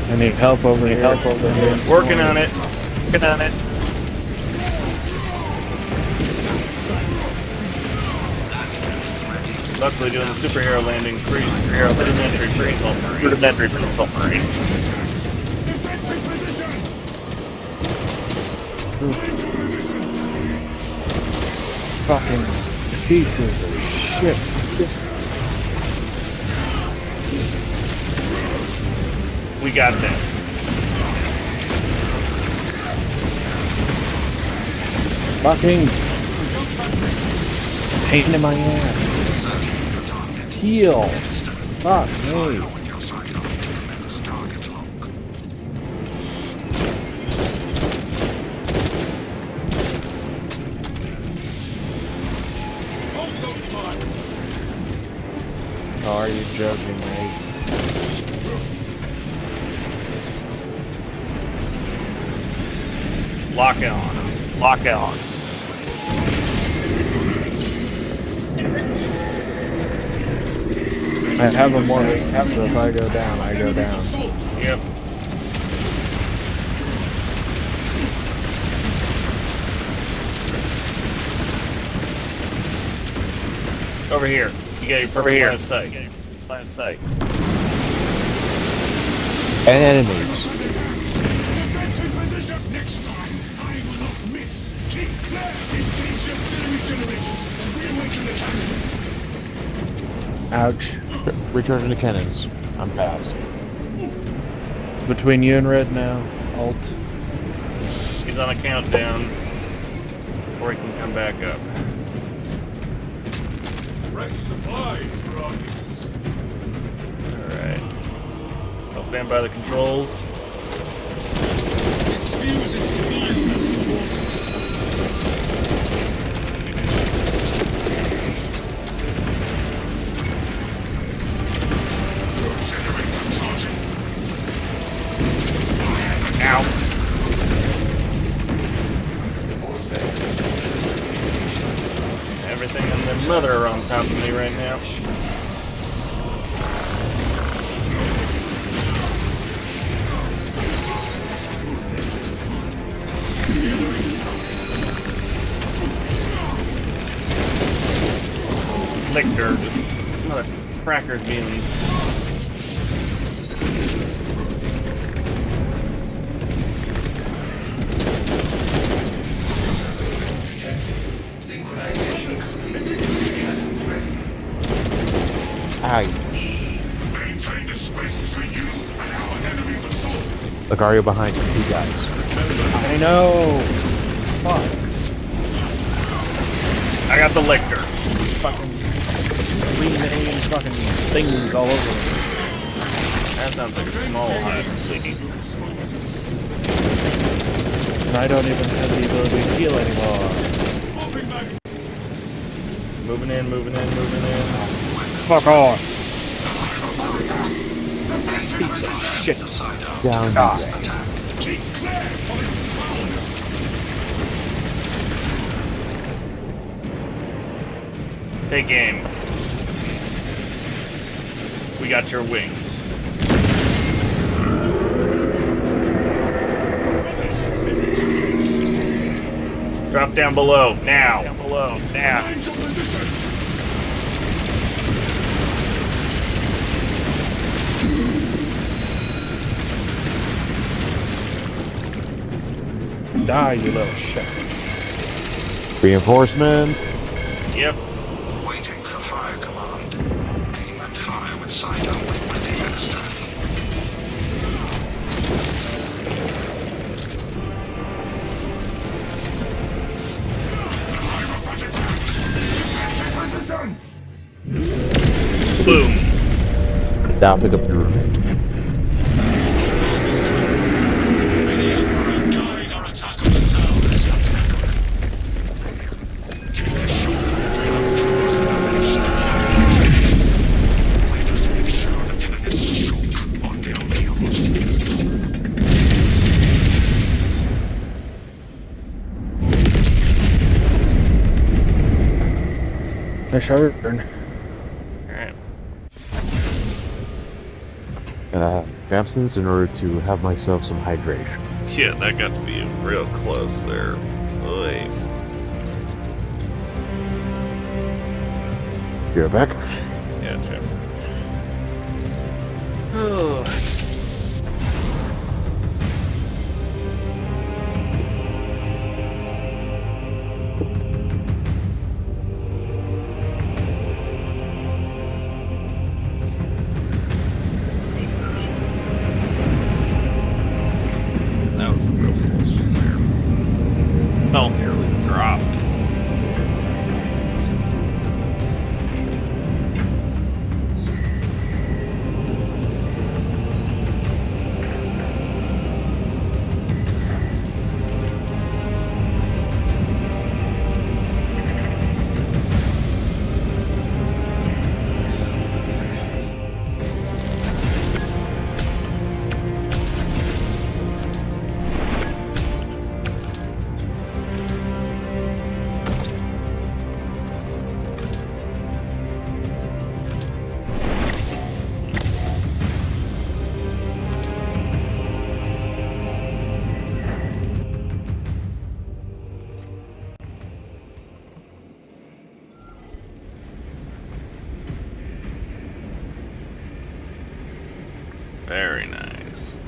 I need help over here. Working on it. Working on it. Luckily doing the superhero landing free. Rudimentary free submarine. Rudimentary free submarine. Fucking pieces of shit. We got this. Fucking pain in my ass. Heal. Fuck me. Oh, are you joking, mate? Lock it on. Lock it on. I have a more so if I go down, I go down. Yep. Over here. You got your perfect line of sight. Line of sight. And enemies. Next time, I will not miss. Keep clear. Engage the auxiliary generators and reawaken the cannon. Ouch. Recharging the cannons. I'm past. It's between you and Red now. Alt. He's on a countdown before he can come back up. Fresh supplies for our use. Alright. I'll stand by the controls. It spews its blindness towards us. Ow. Everything and their mother are on top of me right now. Lictor, just mother crackers being. Ouch. Maintain the space between you and our enemy's assault. Lucario behind you, 2 guys. I know. Fuck. I got the lictor. Fucking green alien fucking things all over me. That sounds like a small hide and seek. And I don't even have the ability to heal anymore. Moving in, moving in, moving in. Fuck off. Piece of shit. Down. Keep clear of its foulness. Take aim. We got your wings. Drop down below, now. Down below, now. Find your position. Die, you little shit. Reinforcements. Yep. Waiting for fire command. Aim and fire with sidearm when ready next time. Boom. Now pick up your route. Ready, Emperor. Guide our attack on the towers. Take the shot. Let us make sure the tenant is shook. I shall return. Alright. And I have absence in order to have myself some hydration. Yeah, that got to be real close there. Oy. You're back? Yeah, sure. Oh. That was a real close one there. Oh, nearly dropped. Very nice.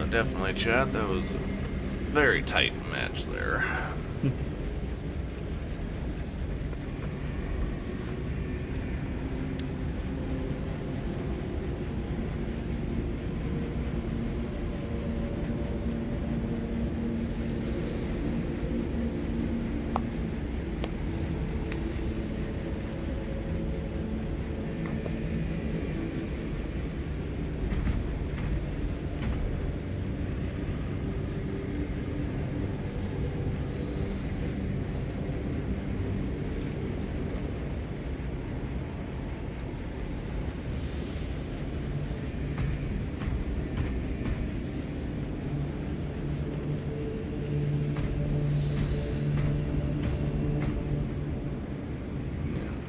Definitely, Chad. That was a very tight match there.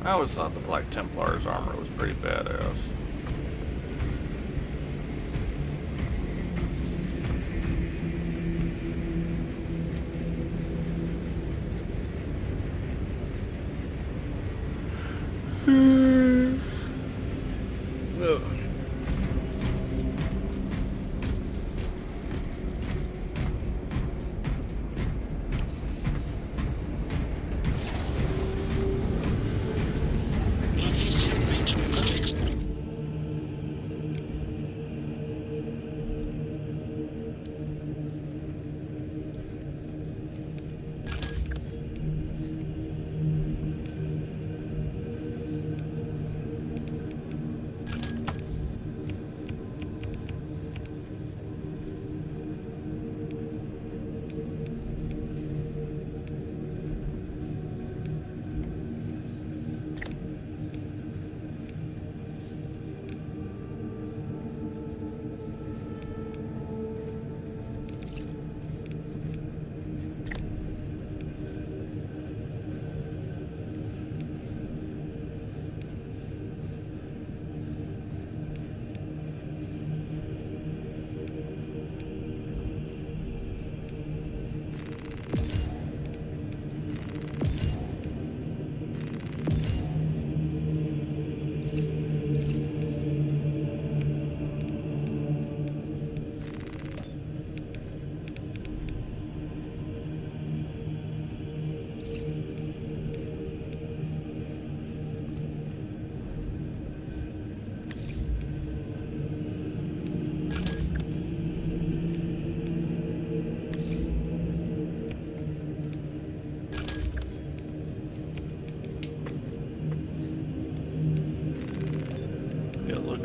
I always thought the Black Templar's armor was pretty badass.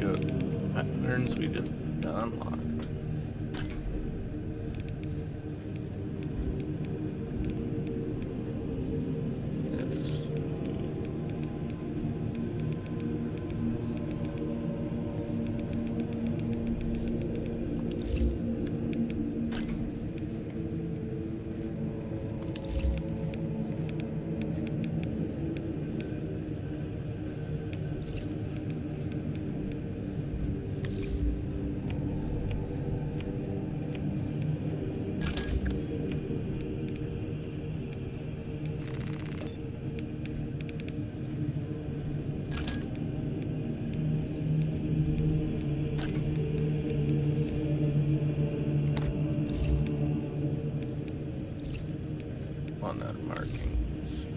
Good. Patterns we just unlocked. It's on that markings.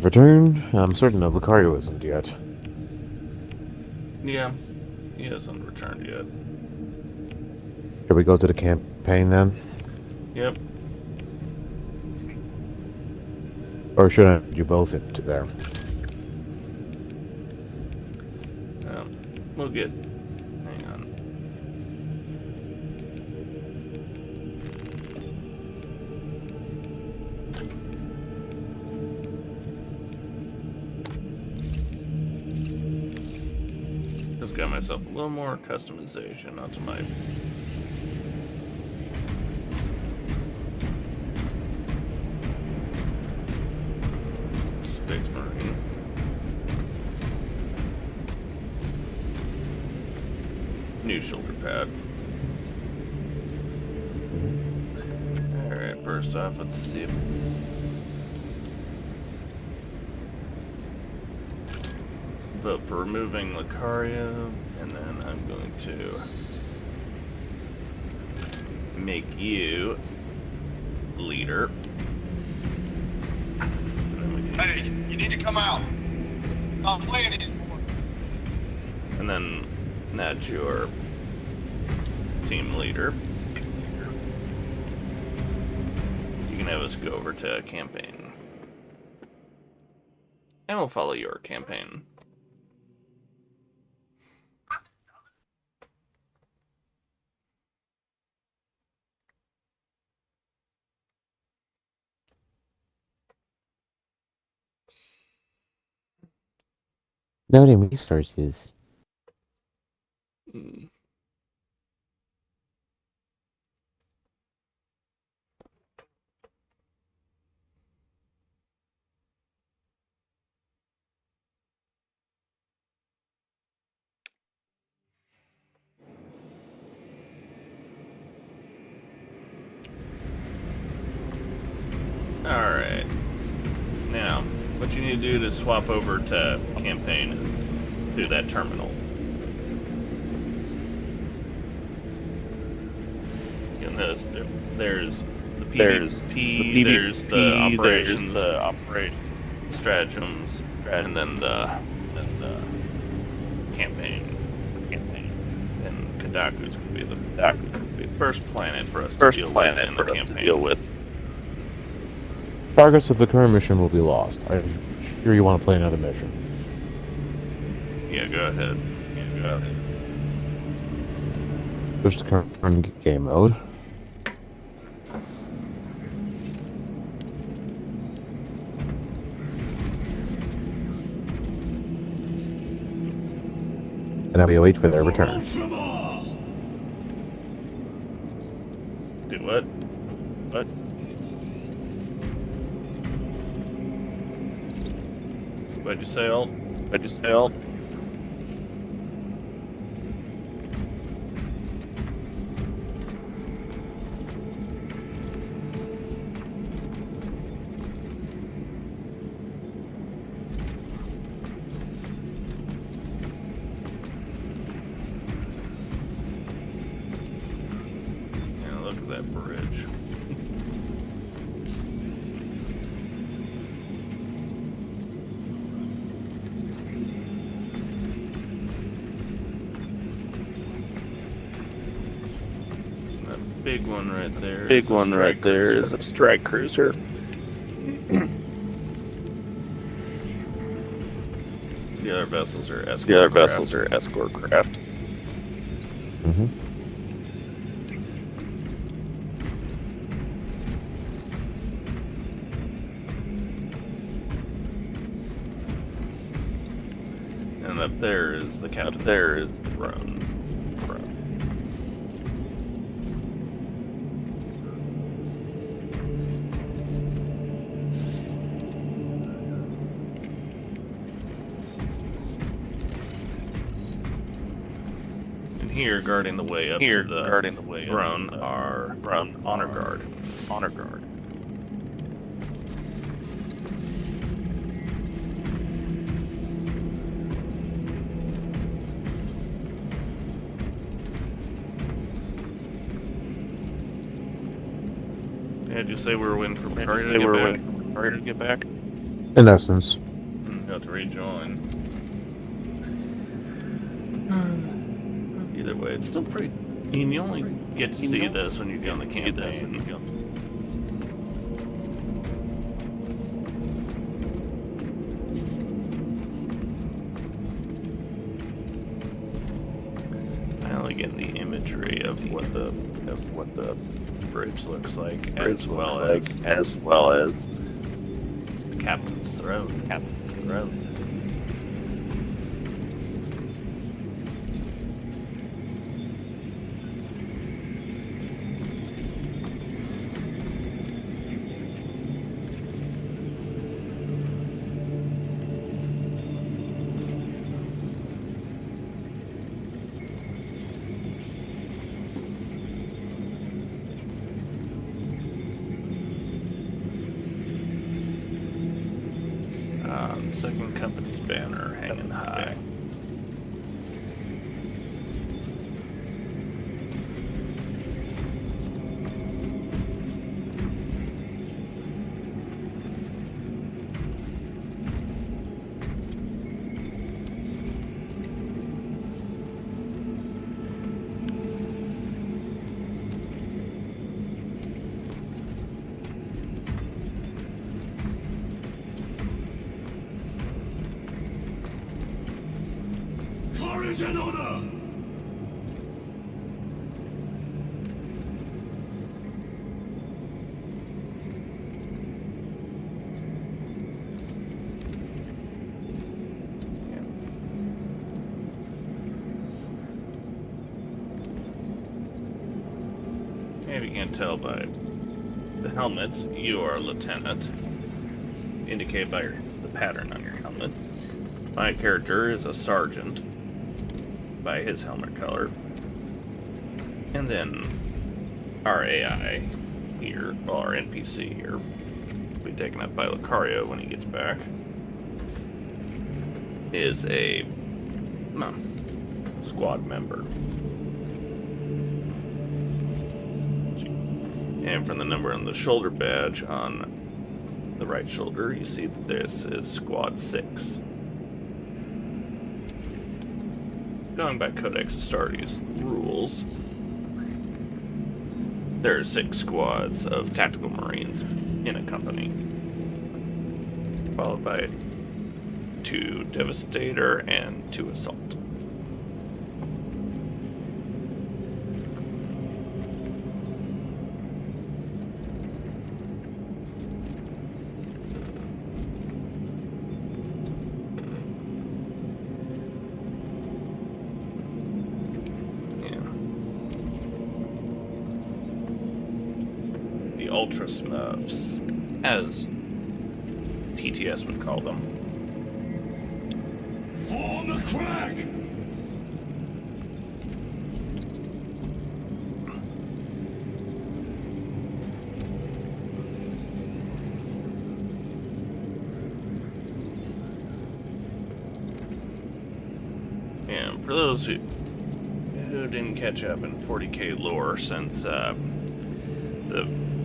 Return. I'm certain that Lucario isn't yet. Yeah, he hasn't returned yet. Should we go to the campaign then? Yep. Or should I do both into there? We'll get. Hang on. Just got myself a little more customization onto my Space Marine. New shoulder pad. Alright, first off, let's see if vote for removing Lucario, and then I'm going to make you leader. Hey, you need to come out. Not playing anymore. And then that's your team leader. You can have us go over to campaign. And we'll follow your campaign. Loading resources. Alright. Now, what you need to do to swap over to campaign is do that terminal. And there's the PvP, there's the operations, stratagems, and then the campaign. And Kadaku's gonna be the first planet for us to deal with. Progress of the current mission will be lost. Are you sure you want to play another mission? Yeah, go ahead. Switch to current game mode. And now we wait for their return. Do what? What? What'd you say, Alt? big one right there. Big one right there is a strike cruiser. The other vessels are escort. The other vessels are escort craft. Mm-hmm. And up there is the captain. There is Rome. Here, guarding the way up to the throne, are honor guard. Honor guard. Yeah, did you say we were waiting for Imperium to get back? In essence. Got to rejoin. Either way, it's still pretty. I mean, you only get to see this when you get on the campaign. I only get the imagery of what the bridge looks like, as well as the captain's throne. Second company's banner hanging high. Courage and honor! If you can't tell by the helmets, you are a lieutenant, indicated by the pattern on your helmet. My character is a sergeant, by his helmet color. And then our AI here, well, our NPC here, will be taken up by Lucario when he gets back, is a squad member. And from the number on the shoulder badge on the right shoulder, you see that this is Squad 6. Going by Codex Astartes rules, there are 6 squads of tactical marines in a company, followed by 2 Devastator and 2 Assault. Ultra Smurfs, as TTS would call them. Form the crack! And for those who didn't catch up in 40k lore since the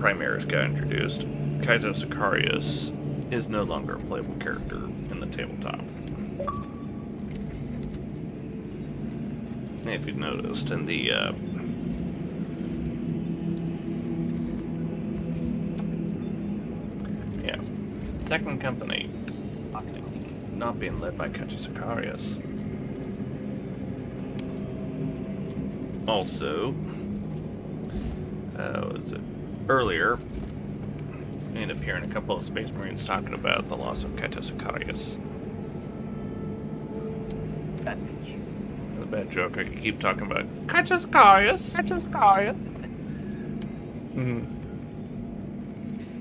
Primaris got introduced, Kaito Sicarius is no longer a playable character in the tabletop. And if you've noticed, in the Second company. Not being led by Sicarius. Also, was it earlier? Ended up hearing a couple of Space Marines talking about the loss of Sicarius. A bad joke. I could keep talking about Sicarius.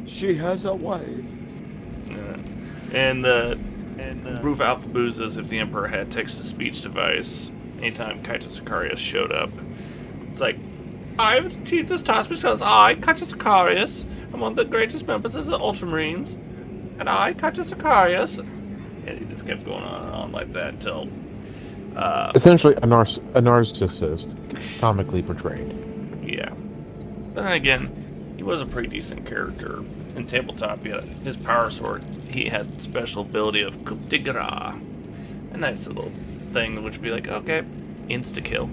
She has a wife. And Roof Alpha boozes if the Emperor had text-to-speech device anytime Sicarius showed up. It's like, I've achieved this task because I, Sicarius, am one of the greatest members of the Ultramarines, and I, Sicarius, and he just kept going on and on like that until... Essentially, a narcissist, comically portrayed. Yeah. But then again, he was a pretty decent character. In Tabletop, his power sword, he had special ability of coup de grace. A nice little thing which would be like, okay, insta-kill.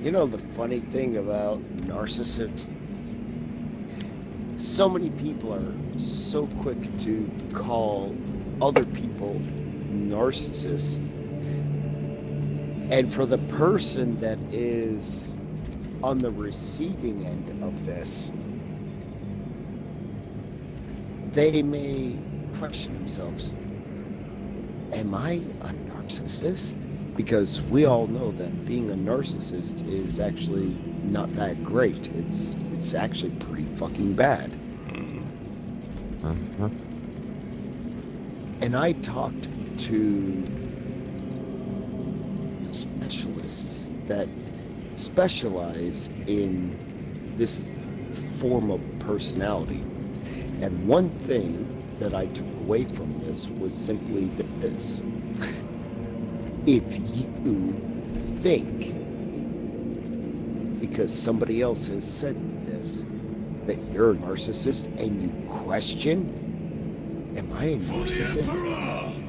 You know the funny thing about narcissists? So many people are so quick to call other people narcissists. And for the person that is on the receiving end of this, they may question themselves, am I a narcissist? Because we all know that being a narcissist is actually not that great. It's actually pretty fucking bad. Uh-huh. And I talked to specialists that specialize in this form of personality. And one thing that I took away from this was simply this. If you think, because somebody else has said this, that you're a narcissist and you question, am I a narcissist?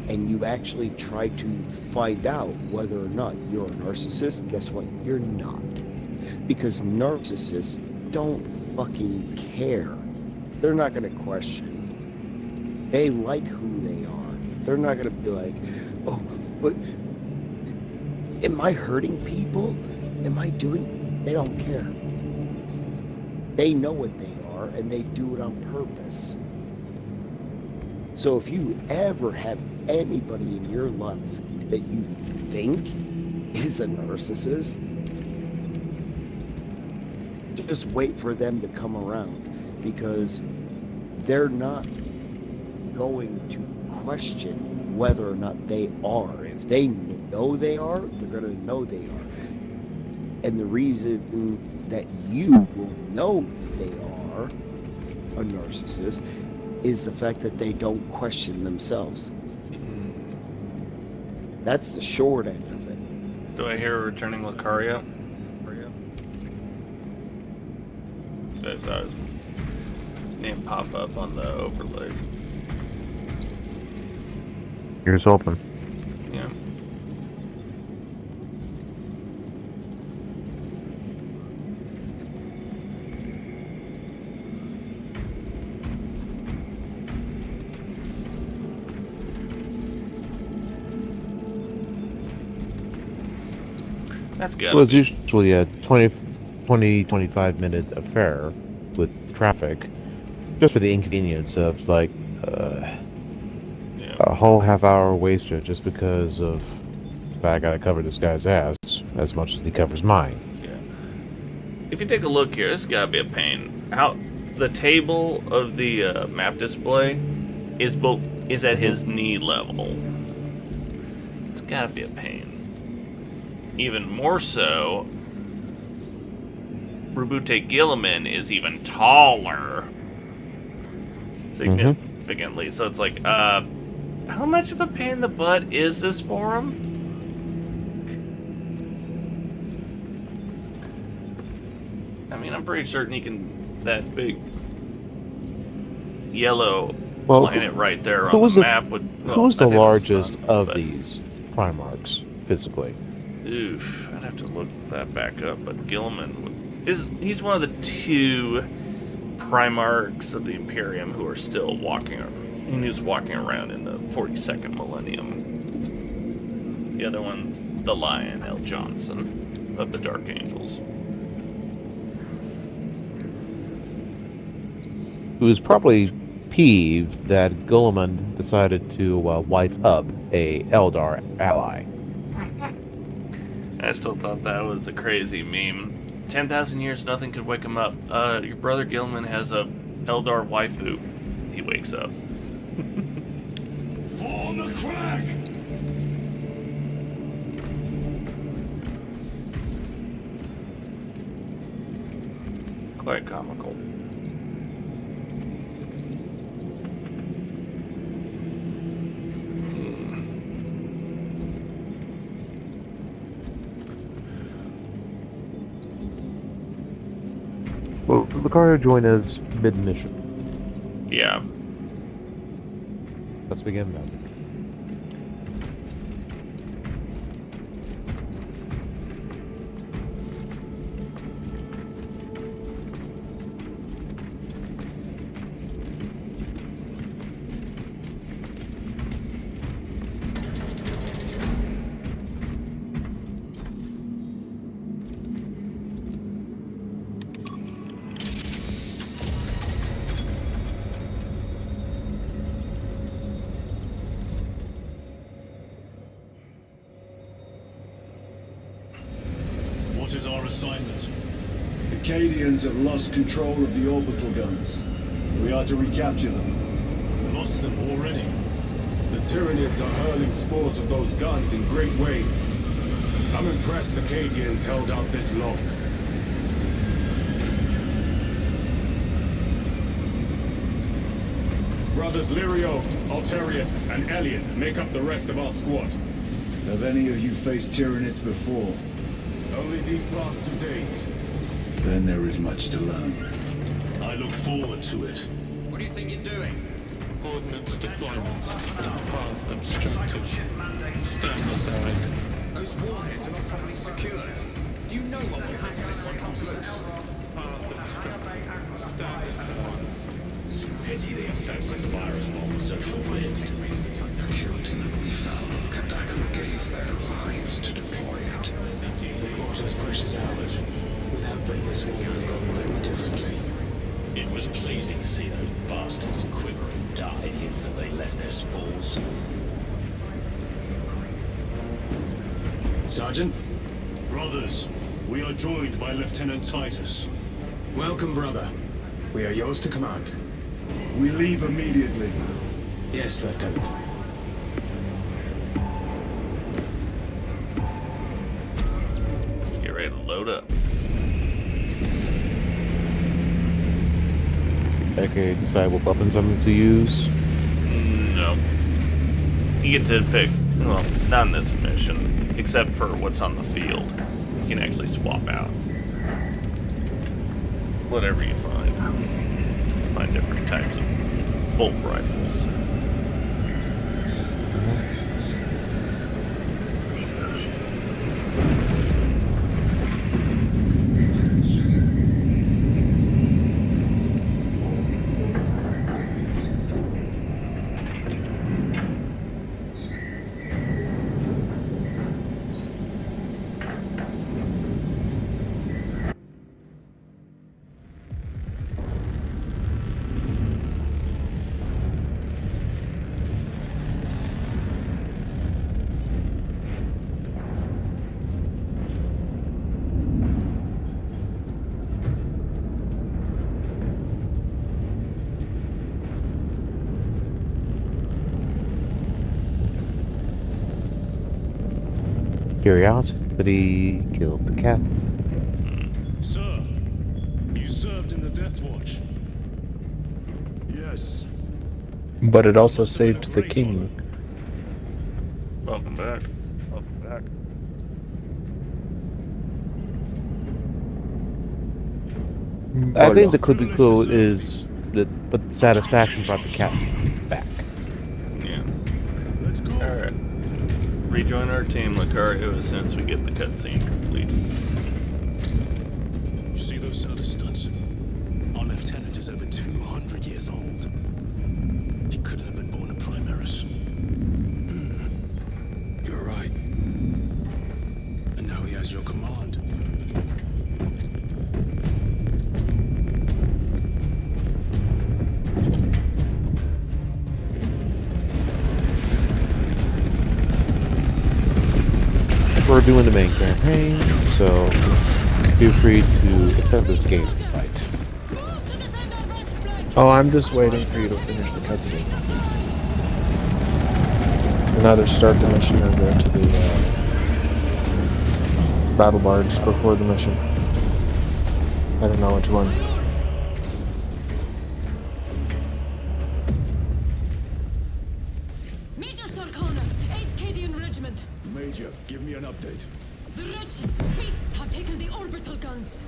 And you actually try to find out whether or not you're a narcissist, guess what? You're not. Because narcissists don't fucking care. They're not going to question. They like who they are. They're not going to be like, oh, but am I hurting people? Am I doing? They don't care. They know what they are and they do it on purpose. So if you ever have anybody in your life that you think is a narcissist, just wait for them to come around. Because they're not going to question whether or not they are. If they know they are, they're going to know they are. And the reason that you will know they are a narcissist is the fact that they don't question themselves. That's the short end of it. Do I hear a returning Lucaria? There's ours. Name pop up on the overlay. Here's open. Yeah. That's good. It was usually a 25 minute affair with traffic, just for the inconvenience of like a whole half hour wasted just because of the fact I gotta cover this guy's ass as much as he covers mine. Yeah. If you take a look here, this has got to be a pain. How the table of the map display is at his knee level. It's got to be a pain. Even more so, Rabute Gilliman is even taller. Significantly. So it's like, how much of a pain in the butt is this for him? I mean, I'm pretty certain he can, that big yellow planet right there on the map would... Who's the largest of these Primarchs, physically? Oof, I'd have to look that back up, but Gilliman, he's one of the two Primarchs of the Imperium who are still walking around in the 42nd millennium. The other one's the Lion L. Johnson of the Dark Angels. Who was probably peeved that Guilliman decided to wife up a Eldar ally. I still thought that was a crazy meme. 10,000 years, nothing could wake him up. Your brother Gilman has a Eldar waifu. He wakes up. On the crack! Quite comical. Well, Lucario joined us mid-mission. Yeah. Let's begin then. What is our assignment? The Cadians have lost control of the orbital guns. We are to recapture them. Lost them already. The Tyranids are hurling spores of those guns in great waves. I'm impressed the Cadians held out this long. Brothers Lirio, Alterius, and Elliot make up the rest of our squad. Have any of you faced Tyranids before? Only these past 2 days. Then there is much to learn. I look forward to it. What do you think you're doing? Ordnance deployment. Path obstructed. Stand aside. Those warheads are not properly secured. Do you know what will happen if one comes loose? Path obstructed. Stand aside. Pity the effects of the virus bomb was so short-lived. The Kilton we found, Kandako gave their lives to deploy it. They bought us precious hours. Without them, this war would have gone very differently. It was pleasing to see those bastards quiver and die the instant they left their spores. Sergeant? Brothers, we are joined by Lieutenant Titus. Welcome, brother. We are yours to command. We leave immediately. Yes, Lieutenant. Get ready to load up. Okay, decide what weapons I'm to use. No. You get to pick, well, not in this mission, except for what's on the field. You can actually swap out. Whatever you find. Find different types of bolt rifles. Curiosity killed the cat. Sir, you served in the Death Watch. Yes. But it also saved the king. Welcome back. Welcome back. I think the clippy clue is that, but satisfaction brought the cat back. Yeah. Let's go. Alright. Rejoin our team, Lucario, as soon as we get the cutscene complete. You see those soda studs? Our lieutenant is over we're doing the main campaign, so feel free to accept this game invite. Oh, I'm just waiting for you to finish the cutscene. And either start the mission or go to the battle bar just before the mission. I don't know which one. Major Sarkana, 8th Cadian Regiment. Major, give me an update. The wretched beasts have taken the orbital guns.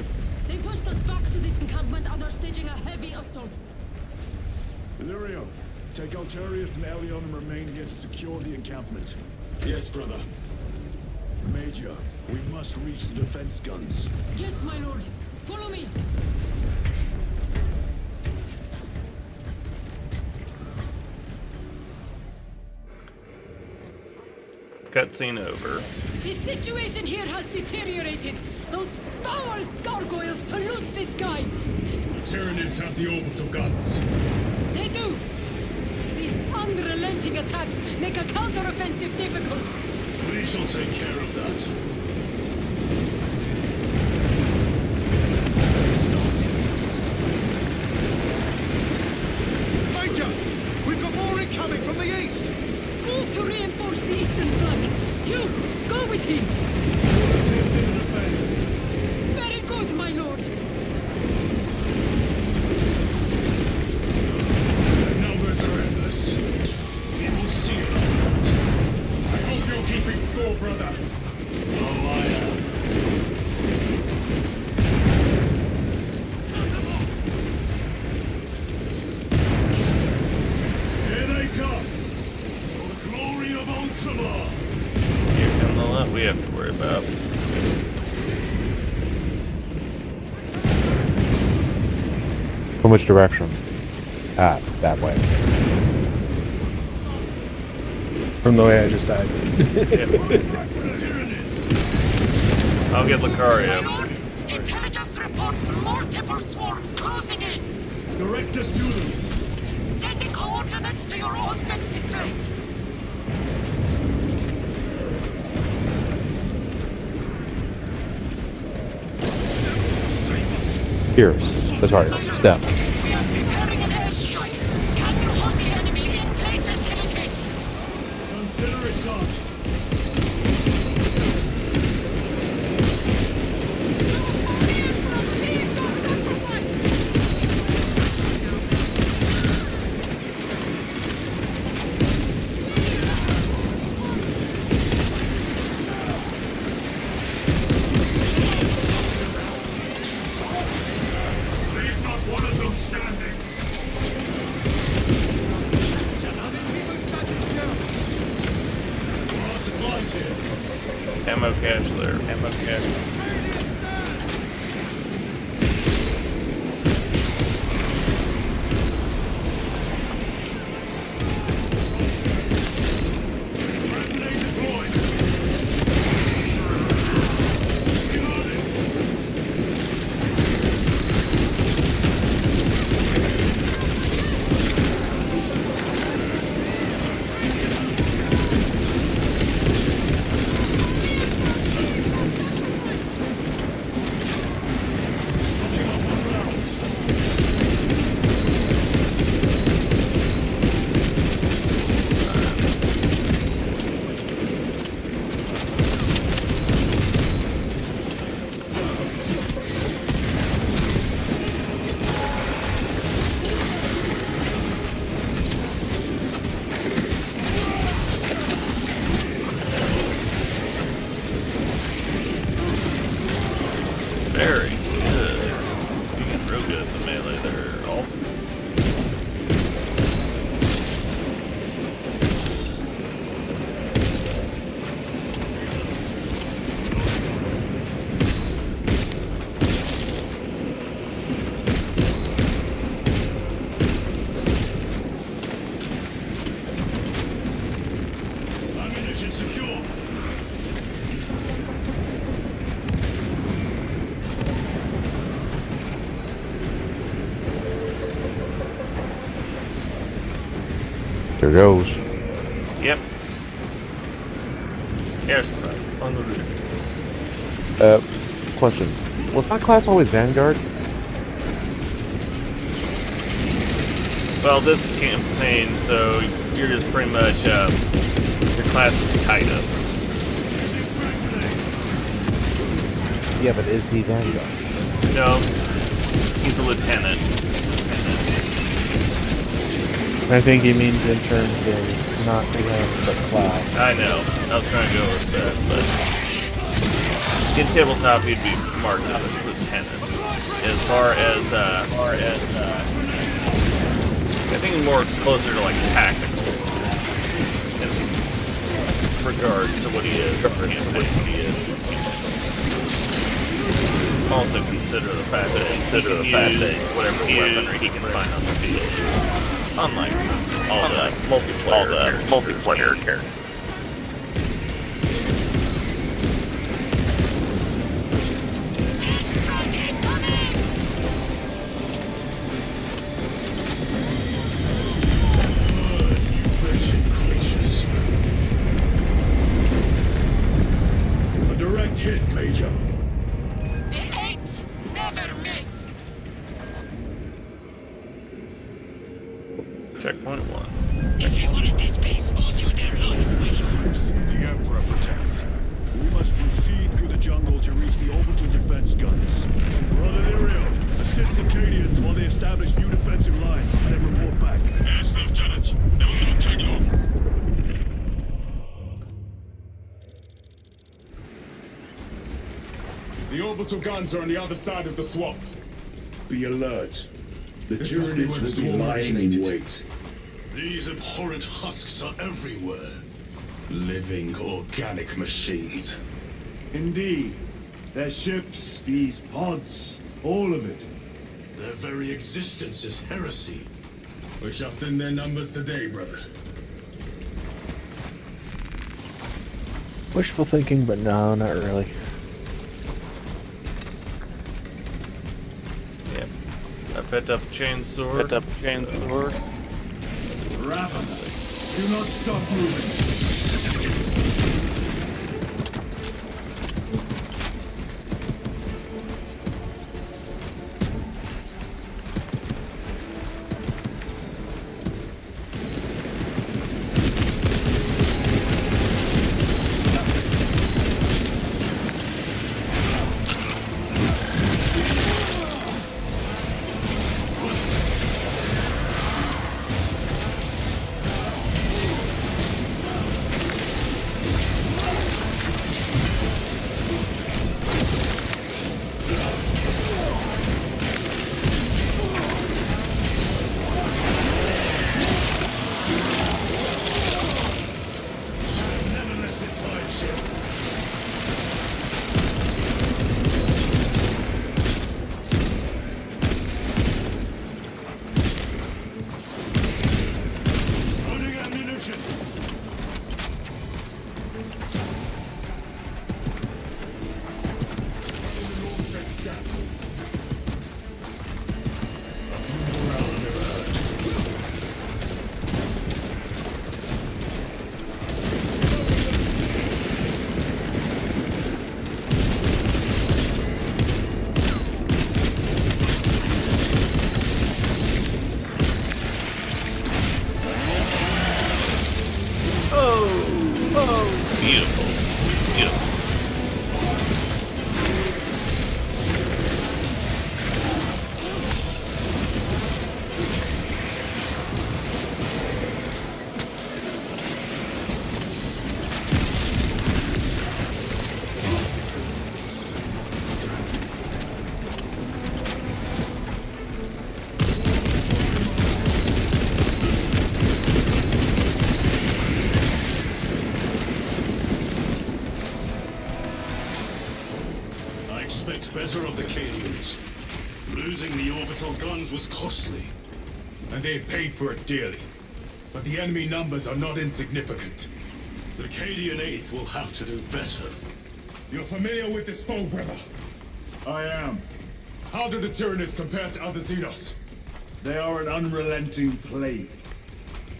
They pushed us back to this encampment and are staging a heavy assault. Illyrio, take Altarius and Elion and remain here to secure the encampment. Yes, brother. Major, we must reach the defense guns. Yes, my lord. Follow me. Cutscene over. The situation here has deteriorated. Those foul gargoyles pollute the skies. Tyranids have the orbital guns. They do. These unrelenting attacks make a counteroffensive difficult. We shall take care of that. Major! We've got more incoming from the east! Move to reinforce the eastern flank. You, go with him. Assist in the defense. Very good, my lord. The numbers are endless. We will see about that. I hope you're keeping score, brother. Oh, I am. Here they come! For the glory of Ultramar! Here come the lot we have to worry about. From which direction? Ah, that way. From the way I just died. I'll get Lucario. My lord, intelligence reports multiple swarms closing in. Direct us to them! Sending coordinates to your Auspex display. Here, the target. Down. We are preparing an airstrike. Can you hold the enemy in place until it hits? Consider it done! Leave not one of them standing. Our supplies here! Ammo cache there. Ammo cache. Grenade deployed! Stocking up on rounds! Very good. You get real good at the melee there. Ultimate. Ammunition secure! There goes. Yep. Airstrike. On the route. Question. Was my class always Vanguard? Well, this campaign, so you're just pretty much, your class is Titus. Yeah, but is he Vanguard? No, he's a lieutenant. I think he means in terms of not rank, but class. I know. I was trying to go with that, but in tabletop he'd be marked as a lieutenant. As far as I think he's more closer to like tactical in regards to what he is for campaign. Also consider the fact that he can use whatever weaponry he can find on the field. Unlike all the multiplayer characters. A direct hit, Major. The 8th never miss. Checkpoint 1. Everyone at this base owes you their life, my lords. The Emperor protects. We must proceed through the jungle to reach the orbital defense guns. Brother Imperium, assist the Cadians while they establish new defensive lines, then report back. Yes, Lieutenant. It will not take long. The orbital guns are on the other side of the swamp. Be alert. The Tyranids will be lying in wait. These abhorrent husks are everywhere. Living organic machines. Indeed. Their ships, these pods, all of it. Their very existence is heresy. We shut in their numbers today, brother. Wishful thinking, but no, not really. Yep. I picked up chainsaw. Raven, do not stop moving. Beautiful. Better of the Cadians. Losing the orbital guns was costly. And they paid for it dearly. But the enemy numbers are not insignificant. The Cadian 8th will have to do better. You're familiar with this foe, brother? I am. How do the Tyranids compare to other Xenos? They are an unrelenting plague.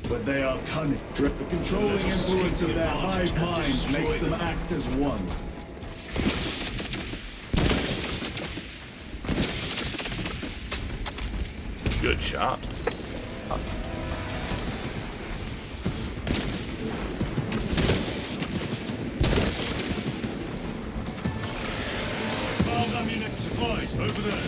But they are cunning. The controlling influence of their hive mind makes them act as one. Good shot. Armed ammunition supplies over there.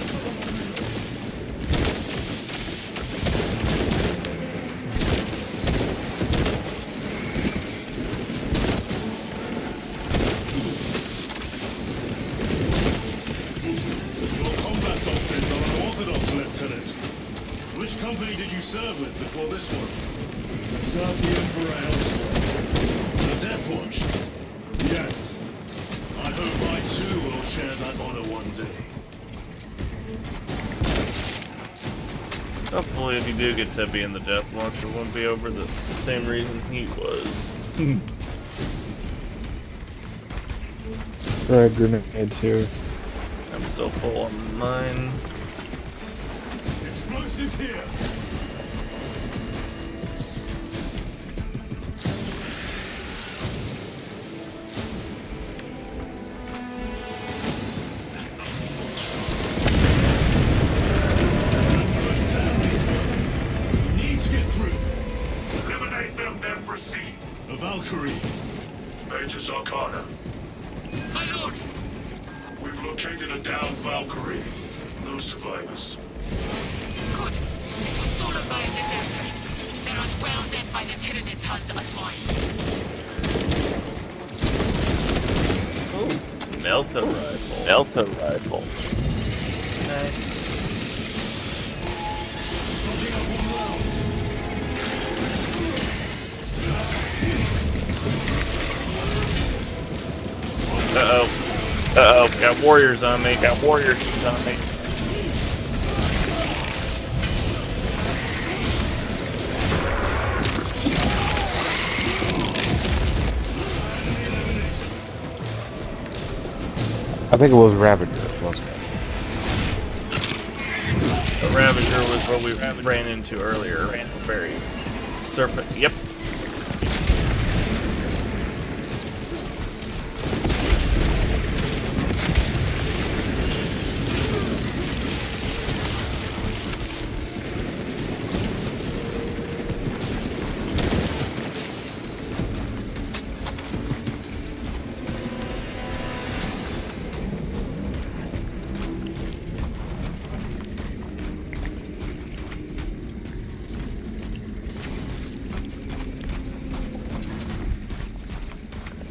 Your combat doctrines are unorthodox, Lieutenant. Which company did you serve with before this one? I served the Emperor elsewhere. The Death Watch? Yes. I hope I too will share that honor one day. Hopefully, if you do get to be in the Death Watch, it won't be over the same reason he was. Frag grenades here. I'm still full on mine. Explosives here! Eliminate them, then proceed. A Valkyrie. Magus Arcana. My lord! We've located a downed Valkyrie. No survivors. Good. It was stolen by a deserter. They're as well dead by the Tyranids' hands as mine. Oh, Delta rifle. Delta rifle. Nice. Stocking up on rounds. Uh-oh. Uh-oh. Got warriors on me. Got warriors on me. I think it was Ravager, wasn't it? The Ravager was what we ran into earlier. Very serpent. Yep.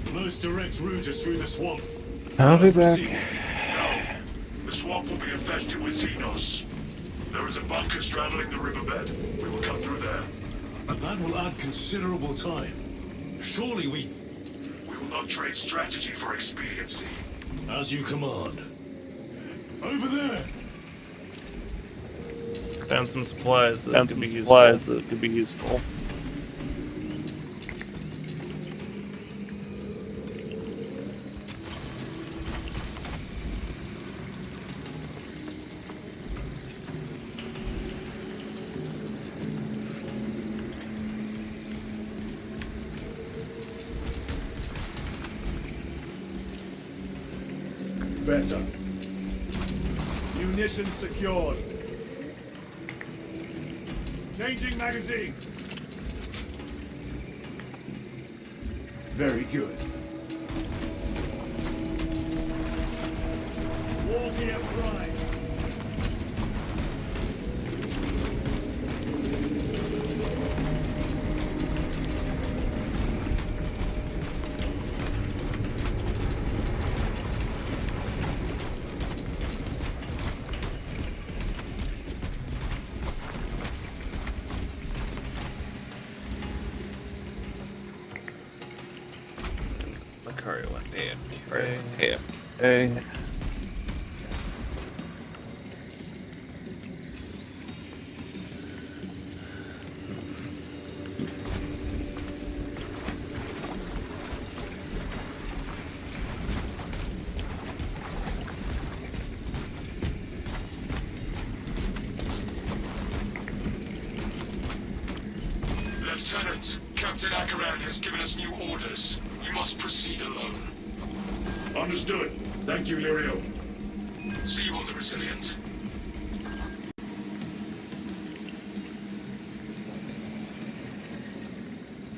The most direct route is through the swamp. I'll be back. No. The swamp will be infested with Xenos. There is a bunker straddling the riverbed. We will cut through there. But that will add considerable time. Surely we... We will not trade strategy for expediency. As you command. Over there! Found some supplies that could be useful. Better. Munitions secured. Changing magazine. Very good. War gear prime. Macario went AFK. Lieutenant, Captain Akaran has given us new orders. You must proceed alone. Understood. Thank you, Lirio. See you on the Resilient.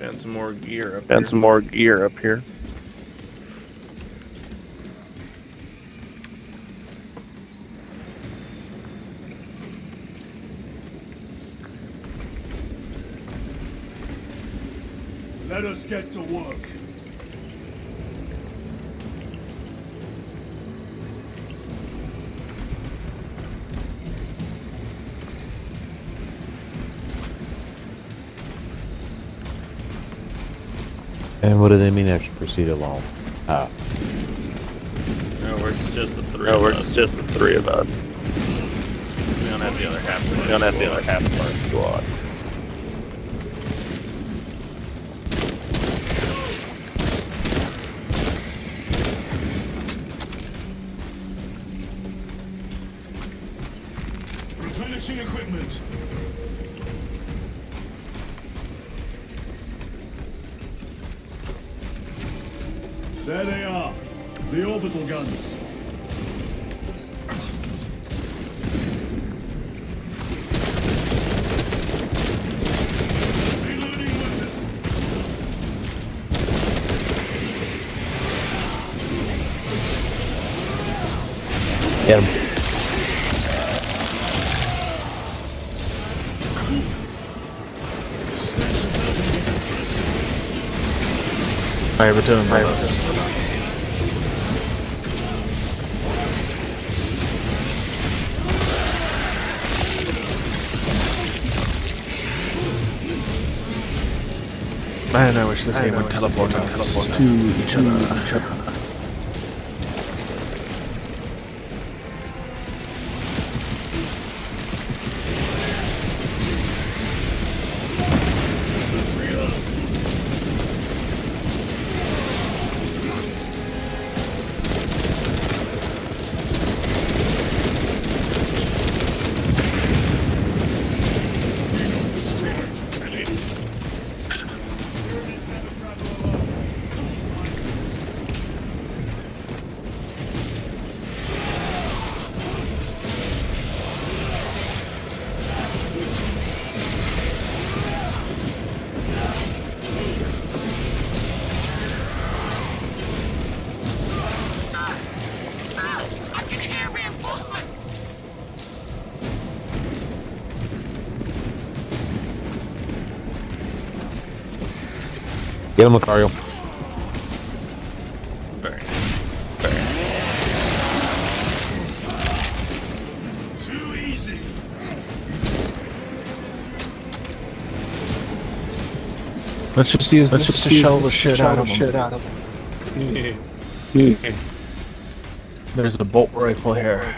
And some more gear up And some more gear up here. Let us get to work. And what do they mean I should proceed alone? No, it's just the three. No, it's just the three of us. We don't have the other half. We don't have the other half of our squad. Replenishing equipment. There they are. The orbital guns. Reloading weapon. Get him. I return my Man, I wish this game would teleport us to each other. I can hear reinforcements! Get him, Lucario. Very nice. Too easy. Let's just use this to shell the shit out of them. There's a bolt rifle here.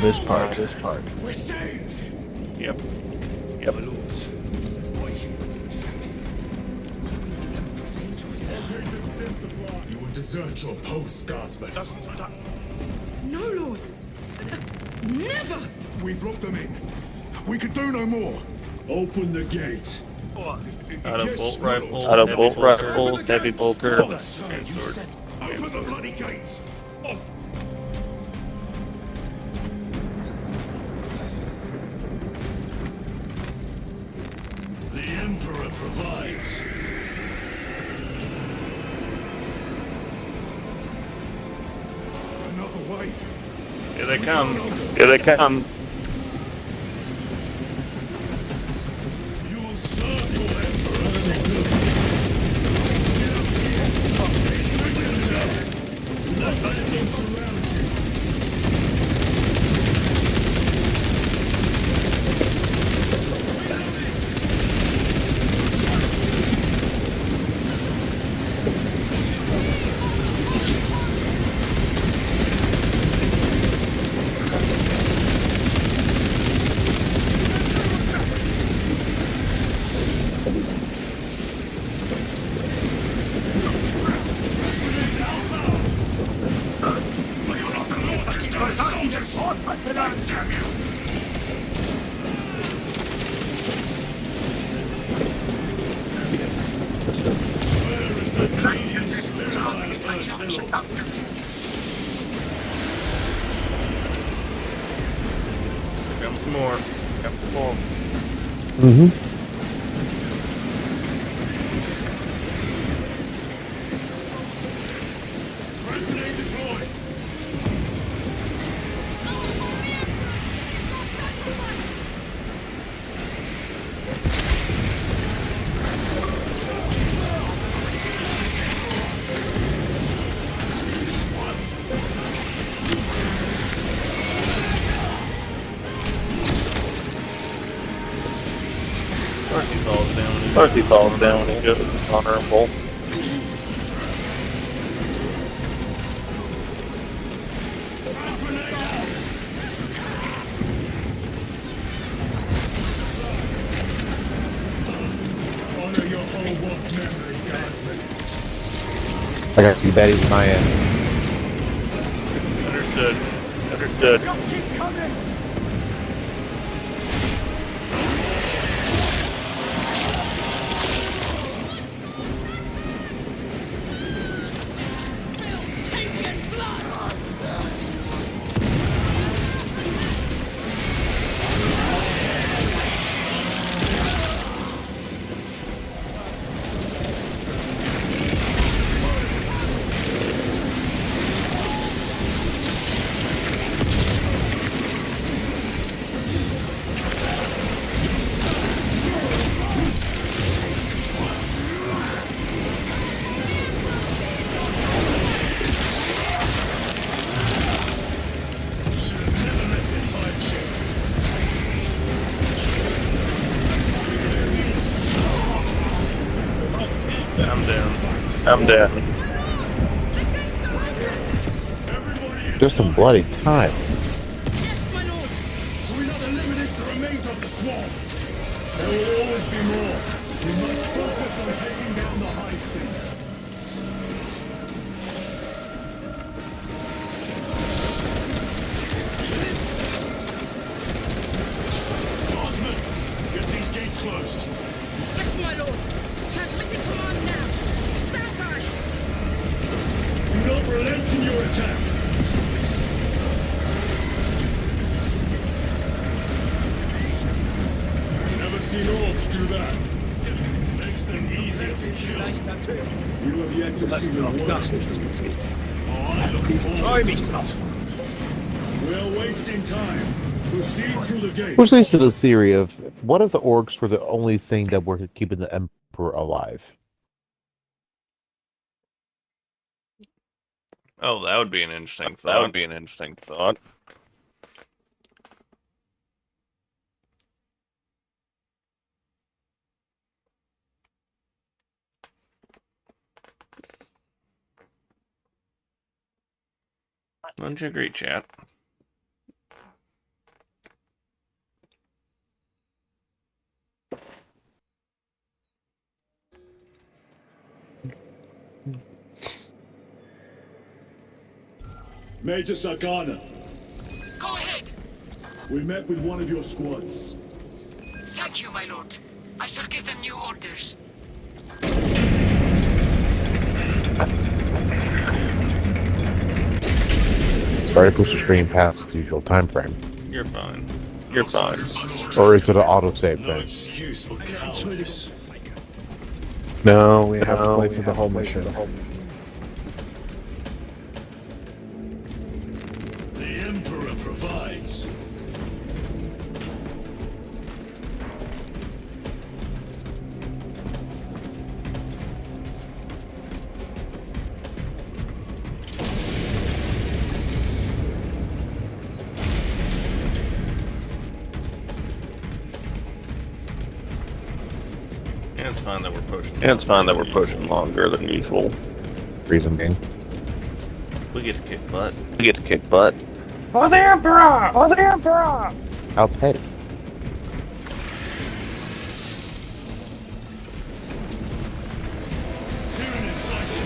This part. We're saved. Yep. My lords. You will desert your post, guardsmen. No, Lord. Never! We've locked them in. We can do no more. Open the gate. Out of bolt rifles, Out of heavy bolt bolter. rifles, heavy bolter. Sir, you said open the bloody gates. The Emperor provides. Another wave. Here they come. Here they come. You will serve your Emperor. Let the enemies surround you. some more. Mm-hmm. Of course he falls down and goes honorable. Honor your whole world's memory, guardsman. I got the baddies in my end. Understood. Just keep coming! I'm dead. Just some bloody time. Shall we not eliminate the remains of the swarm? There will always be more. We must focus on taking down the hive center. Guardsmen, get these gates closed. Yes, my lord. Transmitting command now. Stand by. Do not relent in your attacks. Never seen orbs do that. Makes them easier to kill. You have yet to see the worst. I look forward to it. We are wasting time. Proceed through the gates. Which leads to the theory of, what if the orcs were the only thing that were keeping the Emperor alive? Oh, that would be an interesting thought. Don't you agree, chat? Major Sagana, Go ahead. we met with one of your squads. Thank you, my lord. I shall give them new orders. Sorry to push the stream past its usual time frame. You're fine. Or is it an autosave No thing? excuse for cowardice. No, we have to play for the whole mission. The Emperor provides. And it's fine that we're pushing longer than usual. Reason being. We get to kick butt. For the Emperor! For the Emperor! How petty. Tyranid sighted.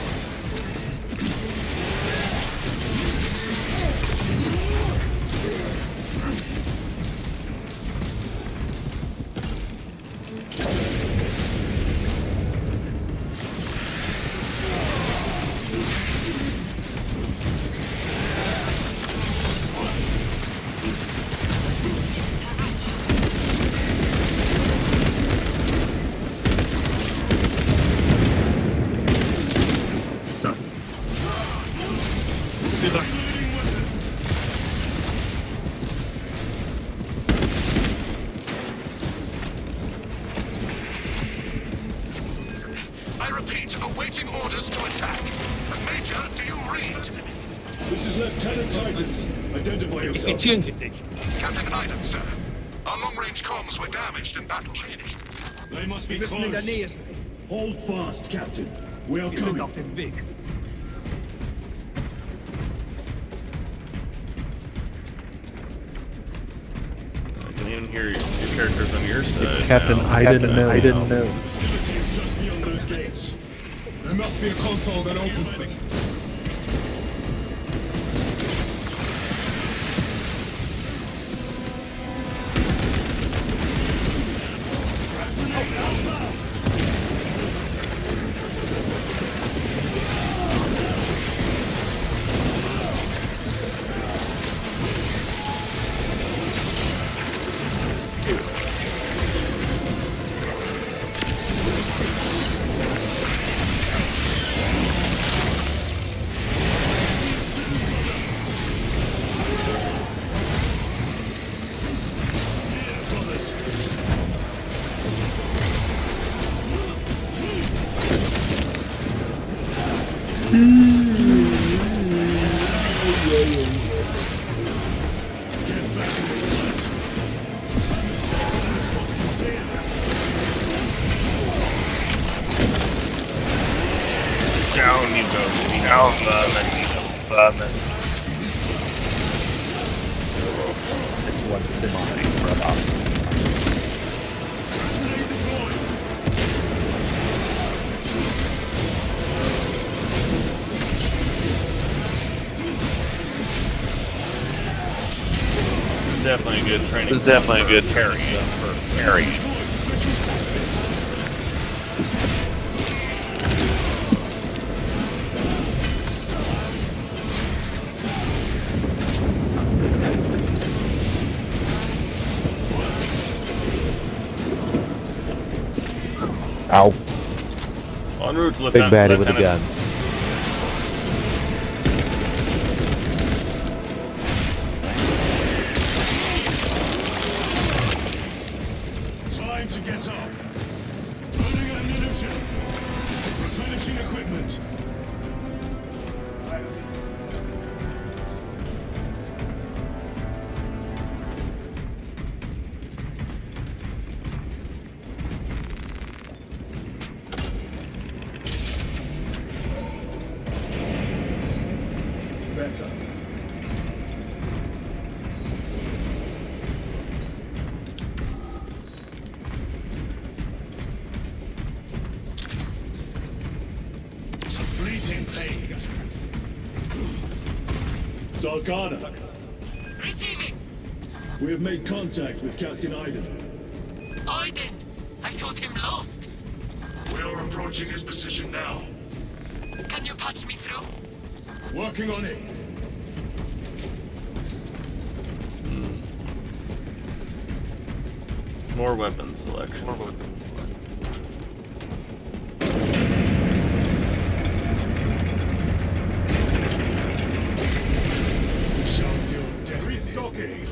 This is Lieutenant Titus. Identify yourself. Captain Iden, sir. Our long-range comms were damaged in battle. They must be close. Hold fast, Captain. We are coming. I can even hear your characters on your side. It's Captain now. I didn't know. I didn't know. The facility is just beyond those gates. There must be a console that opens them. Down you go. Down, vermin. This one's in mine, brother. Definitely a good training. It's definitely a good carrying for carrying. Ow. En route, Big Lieutenant. baddie with a gun. Time to get up. Loading ammunition. Replenishing equipment. Better. Fleeting pain. Zarkana, Receiving. we have made contact with Captain Iden. Iden. I thought him lost. We are approaching his position now. Can you patch me through? Working on it. More weapon selection. Shall deal death with his name.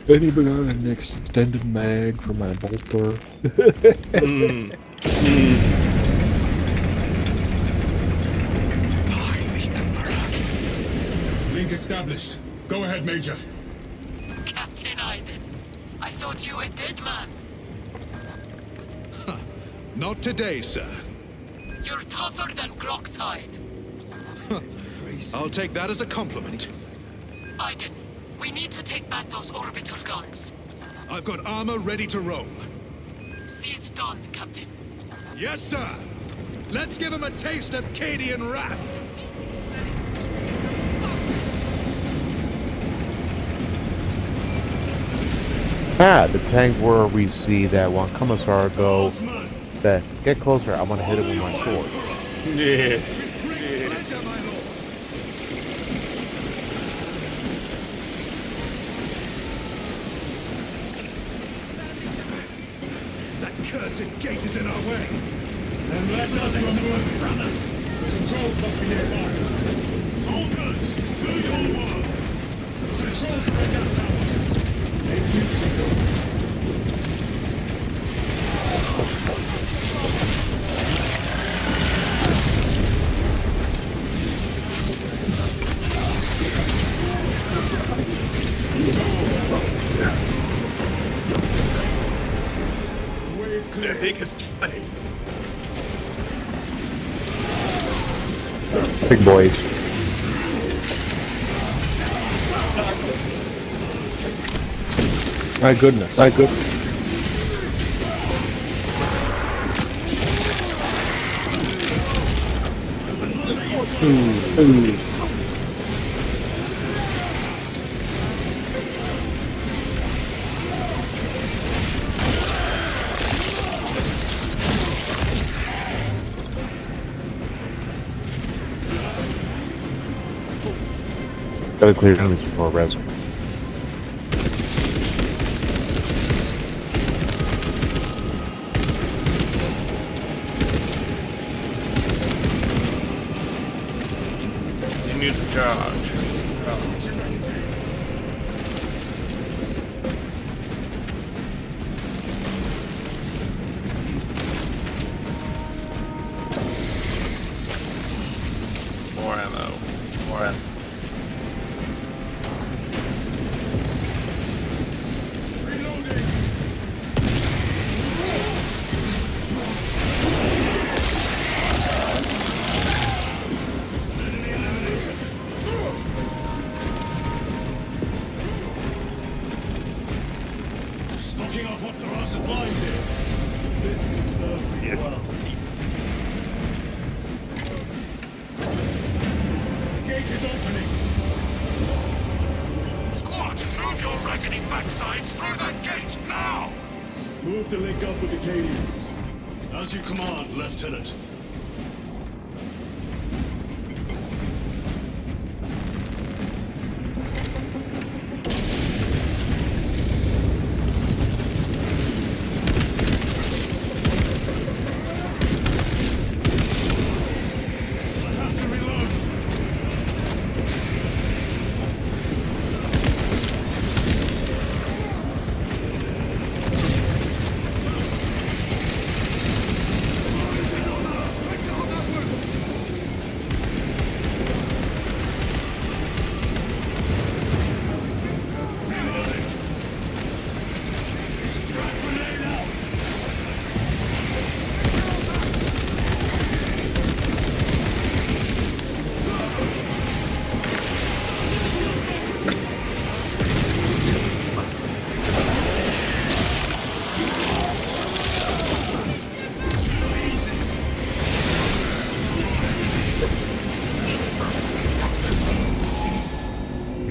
Anybody got an extended mag for my bolter? By the Emperor. Link established. Go ahead, Major. Captain Iden. I thought you a dead man. Not today, sir. You're tougher than Grok's hide. I'll take that as a compliment. Iden, we need to take back those orbital guns. I've got armor ready to roll. See it done, Captain. Yes, sir. Let's give him a taste of Cadian wrath. Ah, the tank where we see that one commissar go. That get closer. I want to hit him with my sword. Yeah. Pleasure, my lord. That cursed gate is in our way. Then let us remove runners. The controls must be nearby. Soldiers, to your work. Controls for that tower. Take you, Signal. Big boys. My goodness. Gotta clear enemies before res. Continue to charge. More ammo. More ammo. Stocking up what there are supplies here. This will serve pretty well. The gate is opening. Squad, move your reckoning backsides through that gate now! Move to link up with the Cadians. As you command, Lieutenant.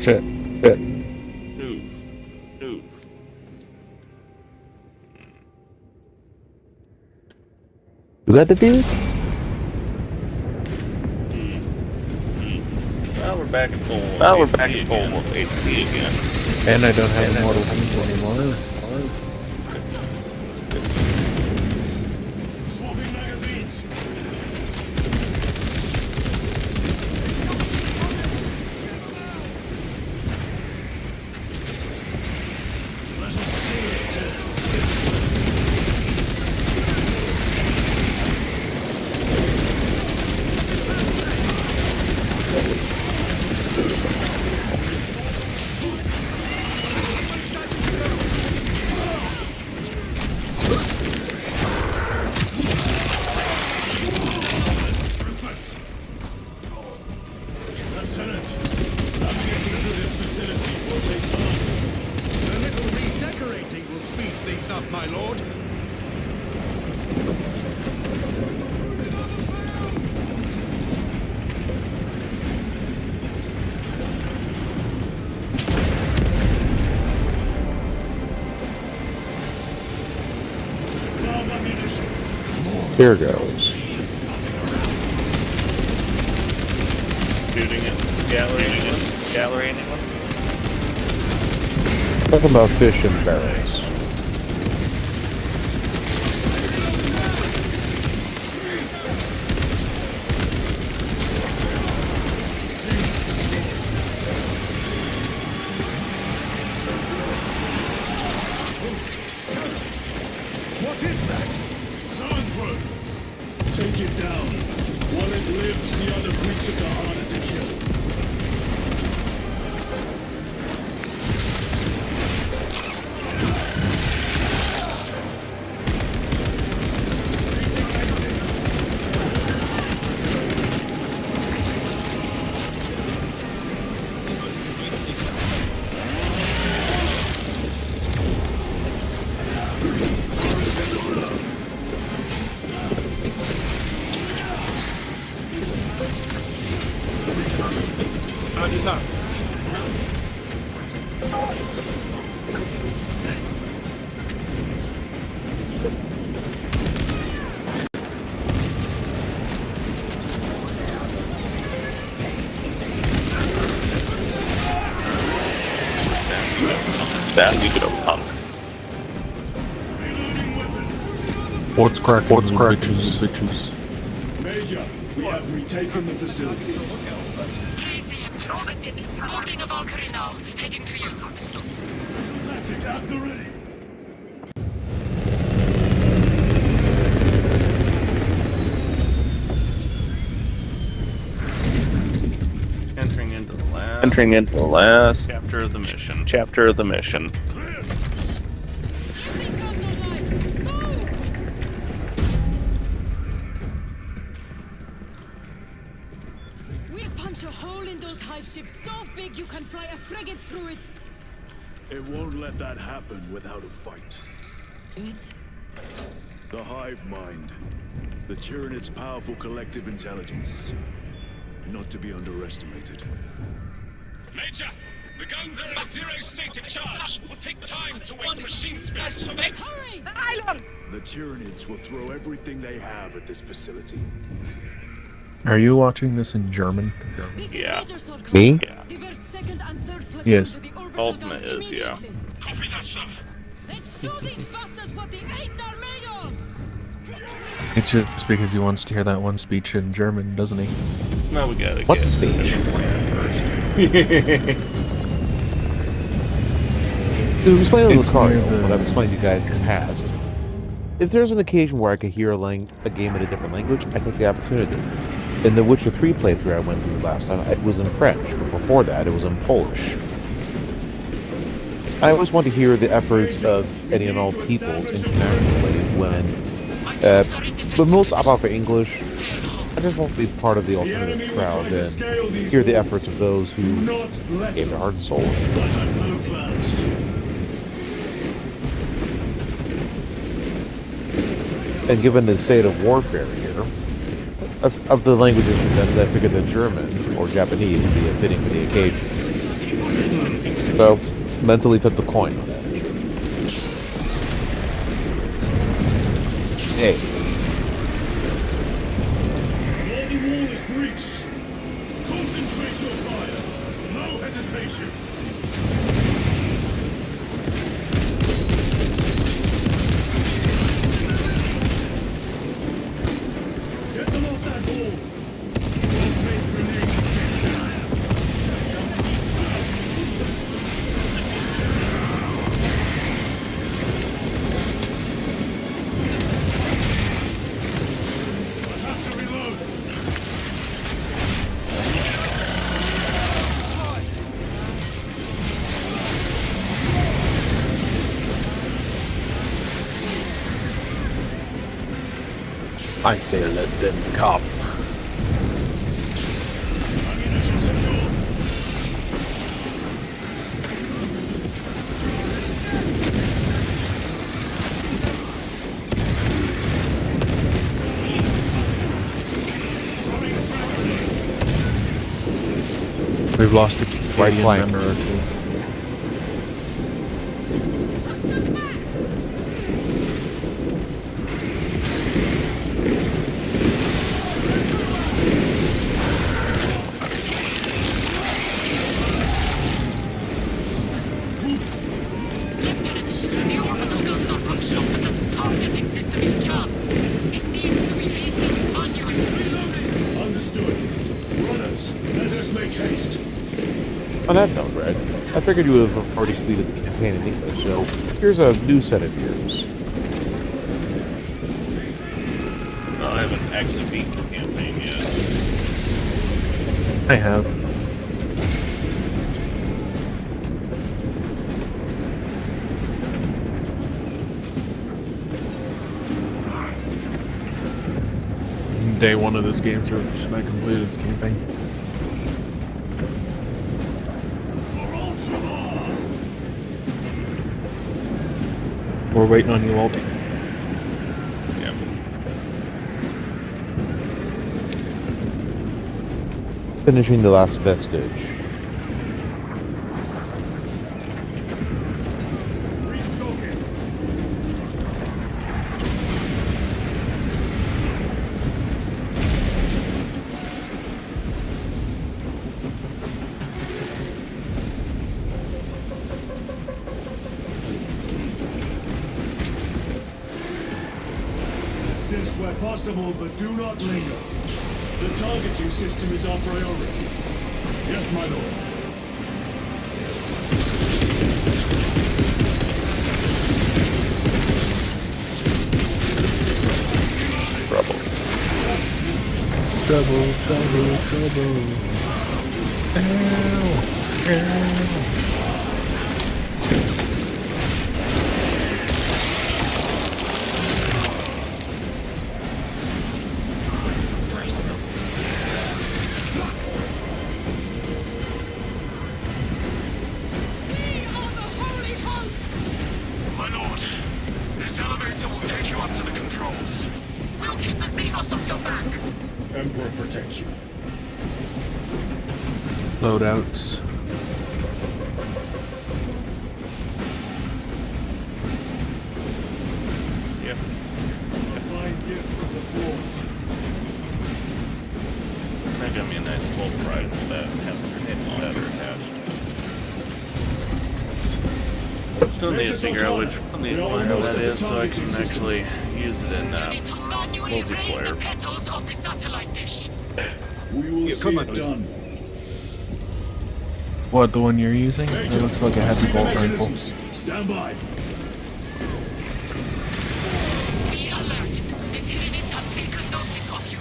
Shit. Move. Move. You got the dude? Well, we're back at full. HP again. And I don't have immortal wounds anymore. Swapping magazines. Let us see it. Lieutenant, navigating through this facility will take time. A little redecorating will speed things up, my lord. Bomb ammunition. Here goes. Shooting it. Gallery anyone? Talking about fish in barrels. What is that? Sandford! Take it down. While it lives, the other creatures are harder to kill. That you could have punk. What's cracking, bitches? Major, we have retaken the facility. Praise the Emperor. Boarding a Valkyrie now. Heading to you. Tactic at the ready. Entering into the last chapter of the mission. We'll punch a hole in those hive ships so big you can fly a frigate through it. It won't let that happen without a fight. It's... The hive mind. The Tyranid's powerful collective intelligence. Not to be underestimated. Major, the guns are in a zero state of charge. Will take time to wake the machine spirits to make. Hurry! The Tyranids will throw everything they have at this facility. Are you watching this in German? Yeah. Me? Divert second and third platoon Yes. to the orbital Ultima guns is, yeah. immediately. Copy that, sir. Let's show these bastards what the eight are made of! It's just because he wants to hear that one speech in German, doesn't he? Now we gotta What get speech? the mission plan first. To explain to It's Lucario near the- what I've explained to you guys in the past, if there's an occasion where I could hear a game in a different language, I take the opportunity. In the Witcher 3 playthrough I went through last time, it was in French, but before that it was in Polish. I always want to hear the efforts of any and all peoples internationally when most about for English. I just want to be part of the alternative crowd and hear the efforts of those who gave their heart and soul. I had no plans to. And given the state of warfare here, of the languages presented, I figured that German or Japanese would be fitting for the occasion. So, mentally flip the coin on that. Hey. The wall is breached. Concentrate your fire. No hesitation. Get them off that wall. Place grenade. Have to reload. I say let them come. Ammunition secure. We've lost a Right Canadian flank. member or two. Lieutenant, the orbital guns are functional, but the targeting system is jammed. It needs to be reset manually. Understood. Runners, let us make haste. On that note, Red, I figured you would have already completed the campaign in English, so here's a new set of ears. No, I haven't actually beaten the campaign yet. I have. Day one of this game's release, and I completed this campaign. For Ultramar! We're waiting on you, Walt. Yep. Finishing the last vestige. where possible, but do not linger. The targeting system is our priority. Yes, my lord. Trouble. Trouble, trouble, trouble. Ow, ow. My lord, this elevator will take you up to the controls. We'll keep the Xenos off your back. Emperor protect you. Loadouts. Yep. Fine gift from the forge. That got me a nice bolt ride with that half grenade launcher attached. Still need to figure out which one that is so I can actually use it in Need to manually raise the multiplayer. petals of the satellite dish. We will see it done. What, the one you're using? It looks like a heavy bolt rifle. Stand by. Be alert. The Tyranids have taken notice of you.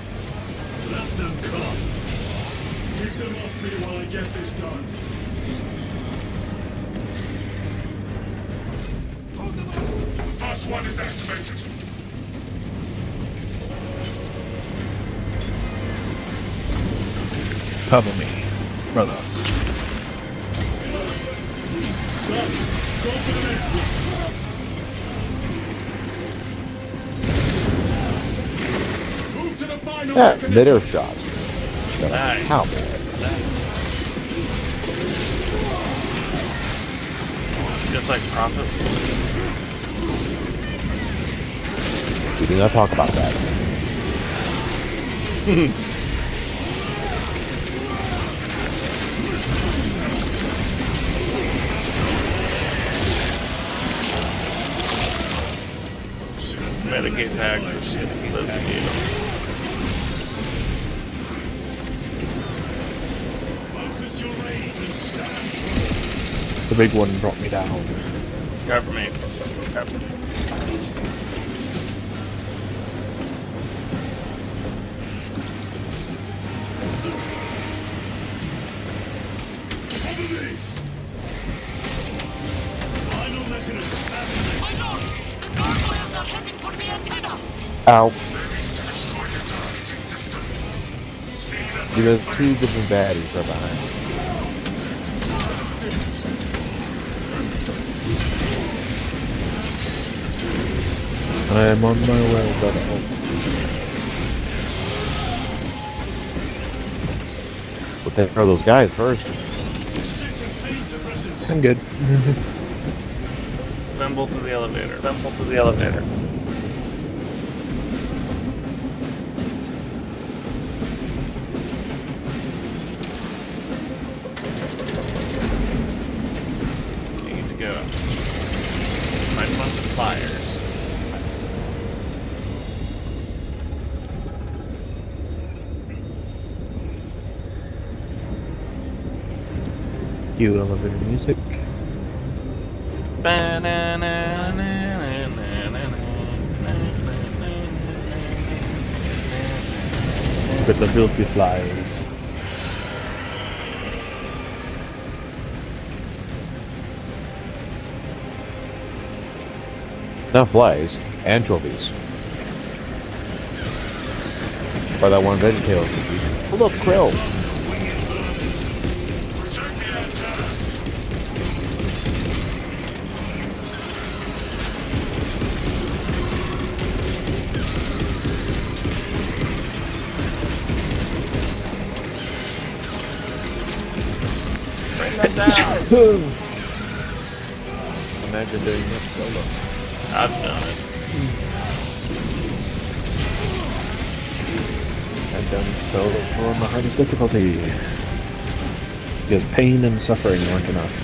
Let them come. Keep them off me while I get this done. The first one is activated. Cover me, brothers. Done. Go for the next one. Move to the final Yeah, mechanism. mid-air shots. Nice. How bad? Just like Prophet. We did not talk about that. Medicate tags or shit. Let's get them. Focus your rage and stand. The big one brought me down. Cover me. Cover me. Cover me. Final mechanism activated. My lord, the gargoyles are heading for the antenna. Ow. To destroy the targeting system. See that You have two different baddies right behind you. I am on my way, but We'll take care of those guys first. I'm good. Assemble to the elevator. Assemble to the elevator. Need to go. Find a bunch of flyers. Cue elevator music. With the filthy flies. Not flies, anchovies. Or that one VeggieTales. Oh look, krill. protect the antenna. Bring them down. Imagine doing this solo. I've done it. I've done solo for my hardest difficulty. Because pain and suffering weren't enough.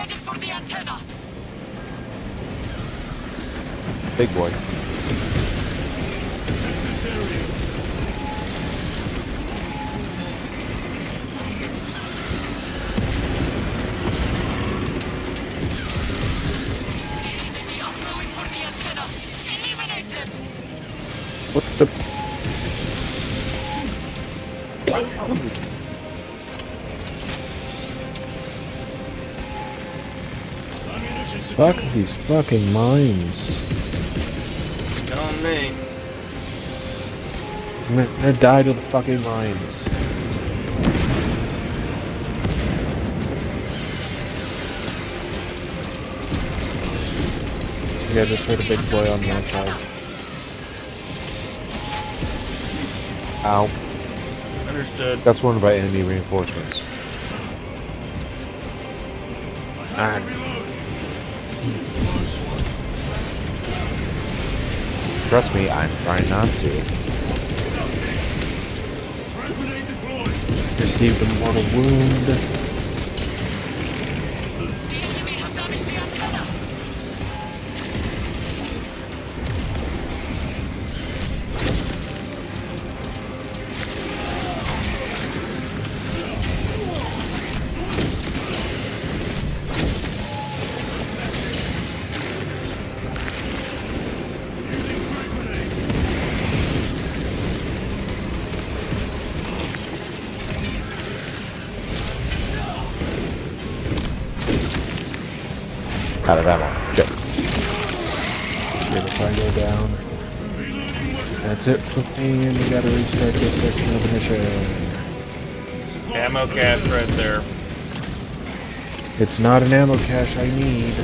headed for the antenna. Big boy. This area. The enemy are going for the antenna. Eliminate them. What the? Fuck these fucking mines. On me. I'm gonna die to the fucking mines. Yeah, just heard a big boy on the outside. Ow. Understood. Got surrounded by enemy reinforcements. Trust me, I'm trying not to. Received a mortal wound. The enemy have damaged the antenna. Out of ammo. Shit. Shit, if I go down. That's it for me, and we gotta restart this section of the mission. Ammo cache right there. It's not an ammo cache I need.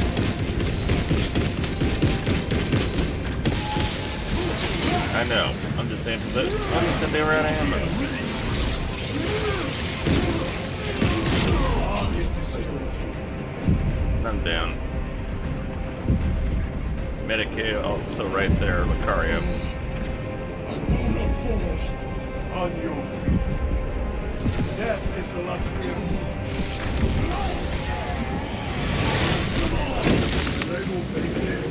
I know. I'm just saying that someone said they were out of ammo. I'm down. Medicaid also right there, Lucario. On your feet. Death is the luxury of they will be dead.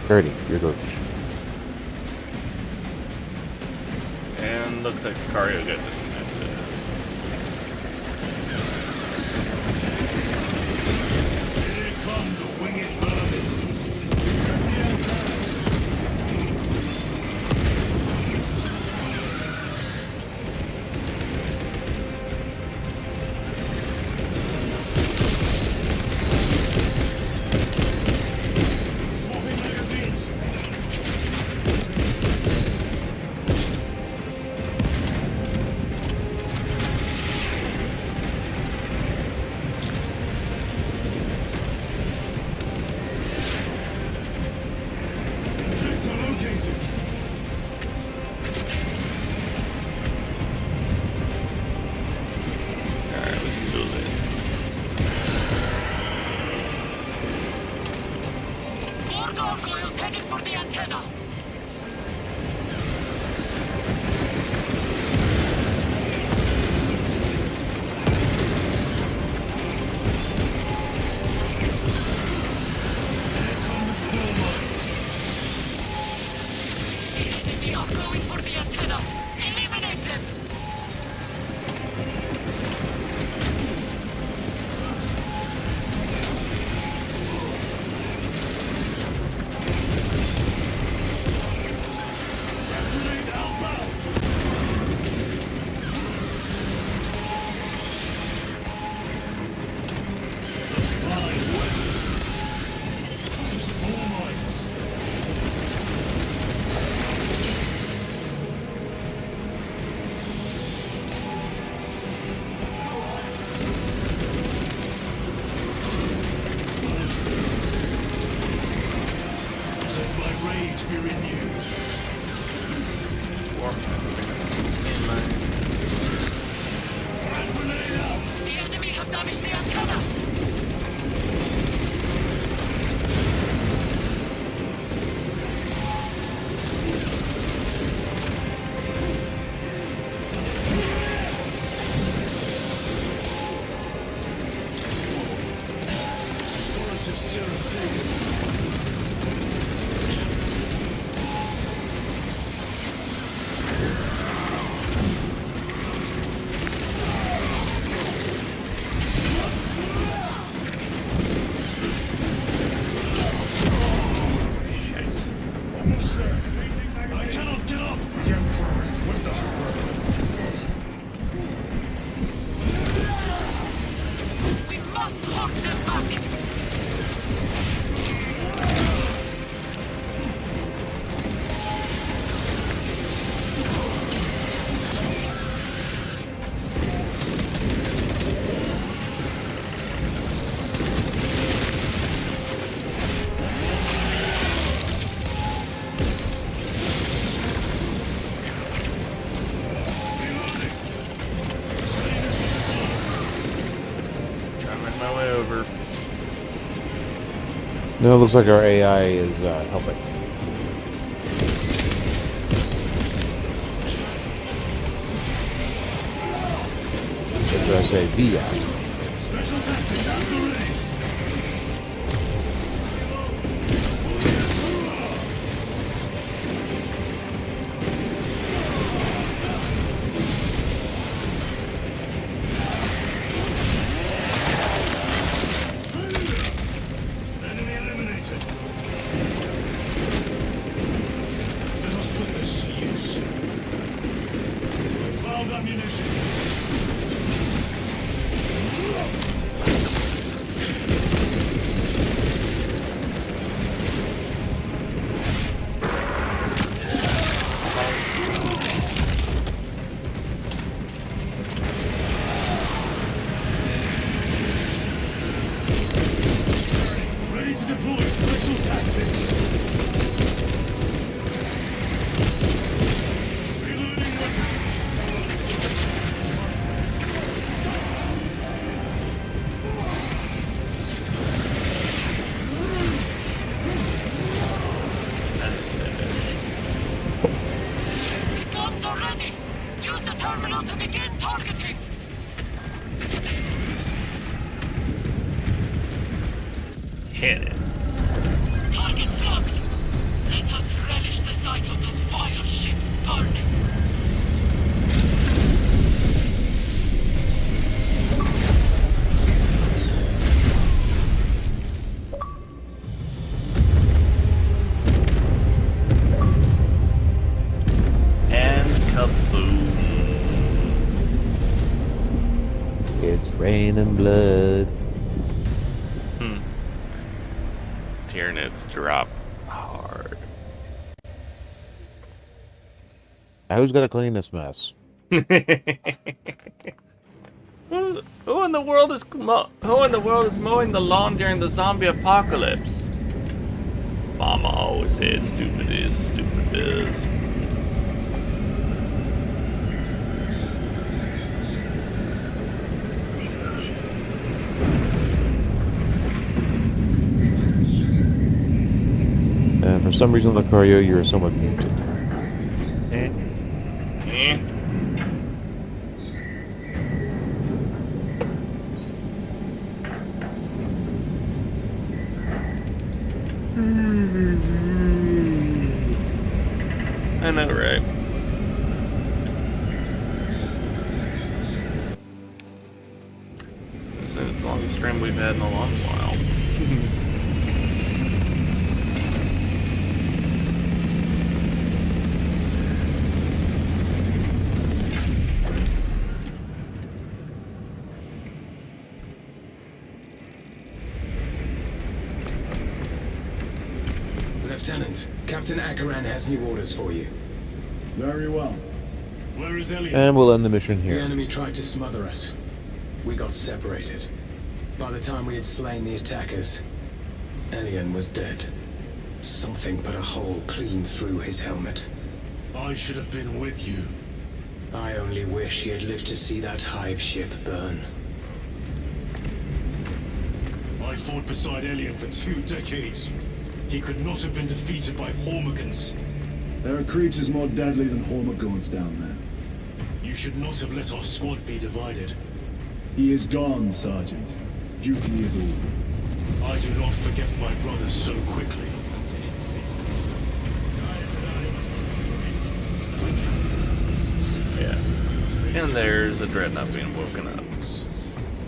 Dirty, you're good. And looks like Lucario got disconnected. Here come the winged vermin. Swapping magazines. Projector located. Alright, let's do this. More gargoyles headed for the antenna. Here come the spore mines. The enemy are going for the antenna. Eliminate them. over. No, it looks like our AI is helping. Or should I say VI? Special tactics out the ready. Enemy eliminated. Let us put this to use. Found ammunition. Ready to deploy special tactics. Reloading weapon. That's finished. The guns are ready! Use the terminal to begin targeting! Hit it. Target's locked! Let us relish the sight of those vile ships burning! And kaboom. It's raining blood. Tyranids drop hard. Now who's got to clean this mess? Who in the world is mowing the lawn during the zombie apocalypse? Mama always said stupid is stupid is. And for some reason, Lucario, you're somewhat muted. I know, right? This is the longest stream we've had in a long while. Lieutenant, Captain Akaran has new orders for you. Very well. Where is Elliot? And we'll end the mission The here. enemy tried to smother us. We got separated. By the time we had slain the attackers, Elian was dead. Something put a hole clean through his helmet. I should have been with you. I only wish he had lived to see that hive ship burn. I fought beside Elian for 2 decades. He could not have been defeated by Hormigons. There are creatures more deadly than Hormigons down there. You should not have let our squad be divided. He is gone, Sergeant. Duty is all. I do not forget my brothers so quickly. Yeah. And there's a dreadnought being woken up.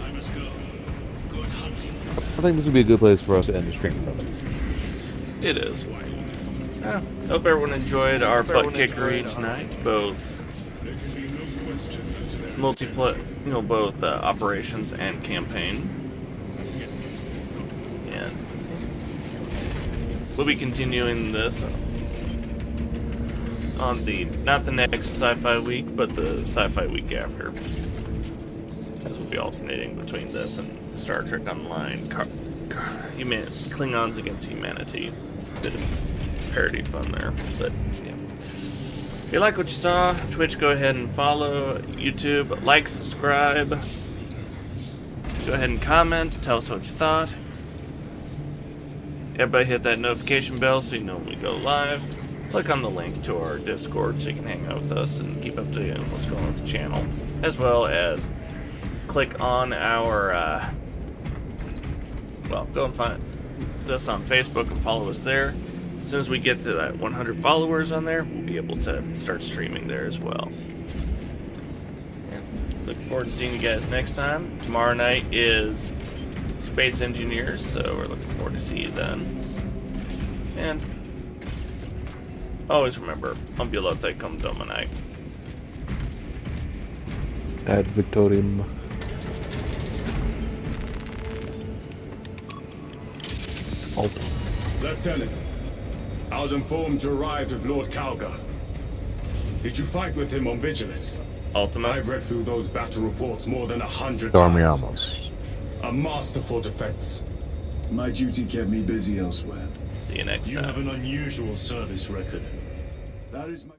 I must go. Good hunting. I think this would be a good place for us to end the stream. It is. Yeah. Hope everyone enjoyed our butt kickery tonight. Both multiplayer, both operations and campaign. And we'll be continuing this on not the next sci-fi week, but the sci-fi week after. As we'll be alternating between this and Star Trek Online. Klingons against humanity. Bit of parody fun there, but yeah. If you like what you saw, Twitch, go ahead and follow. YouTube, like, subscribe. Go ahead and comment. Tell us what you thought. Everybody hit that notification bell so you know when we go live. Click on the link to our Discord so you can hang out with us and keep up to date on what's going on with the channel. As well as click on our, well, go and find us on Facebook and follow us there. As soon as we get to that 100 followers on there, we'll be able to start streaming there as well. And looking forward to seeing you guys next time. Tomorrow night is Space Engineers, so we're looking forward to see you then. And always remember, Ambulate cum Domini. Ad Victorium. Alt. Lieutenant, I was informed you arrived with Lord Calgar. Did you fight with him on Vigilus? Ultima. I've read through those battle reports more than 100 Dormiamos. times. A masterful defense. My duty kept me busy elsewhere. See you next time. You have an unusual service record. That is my...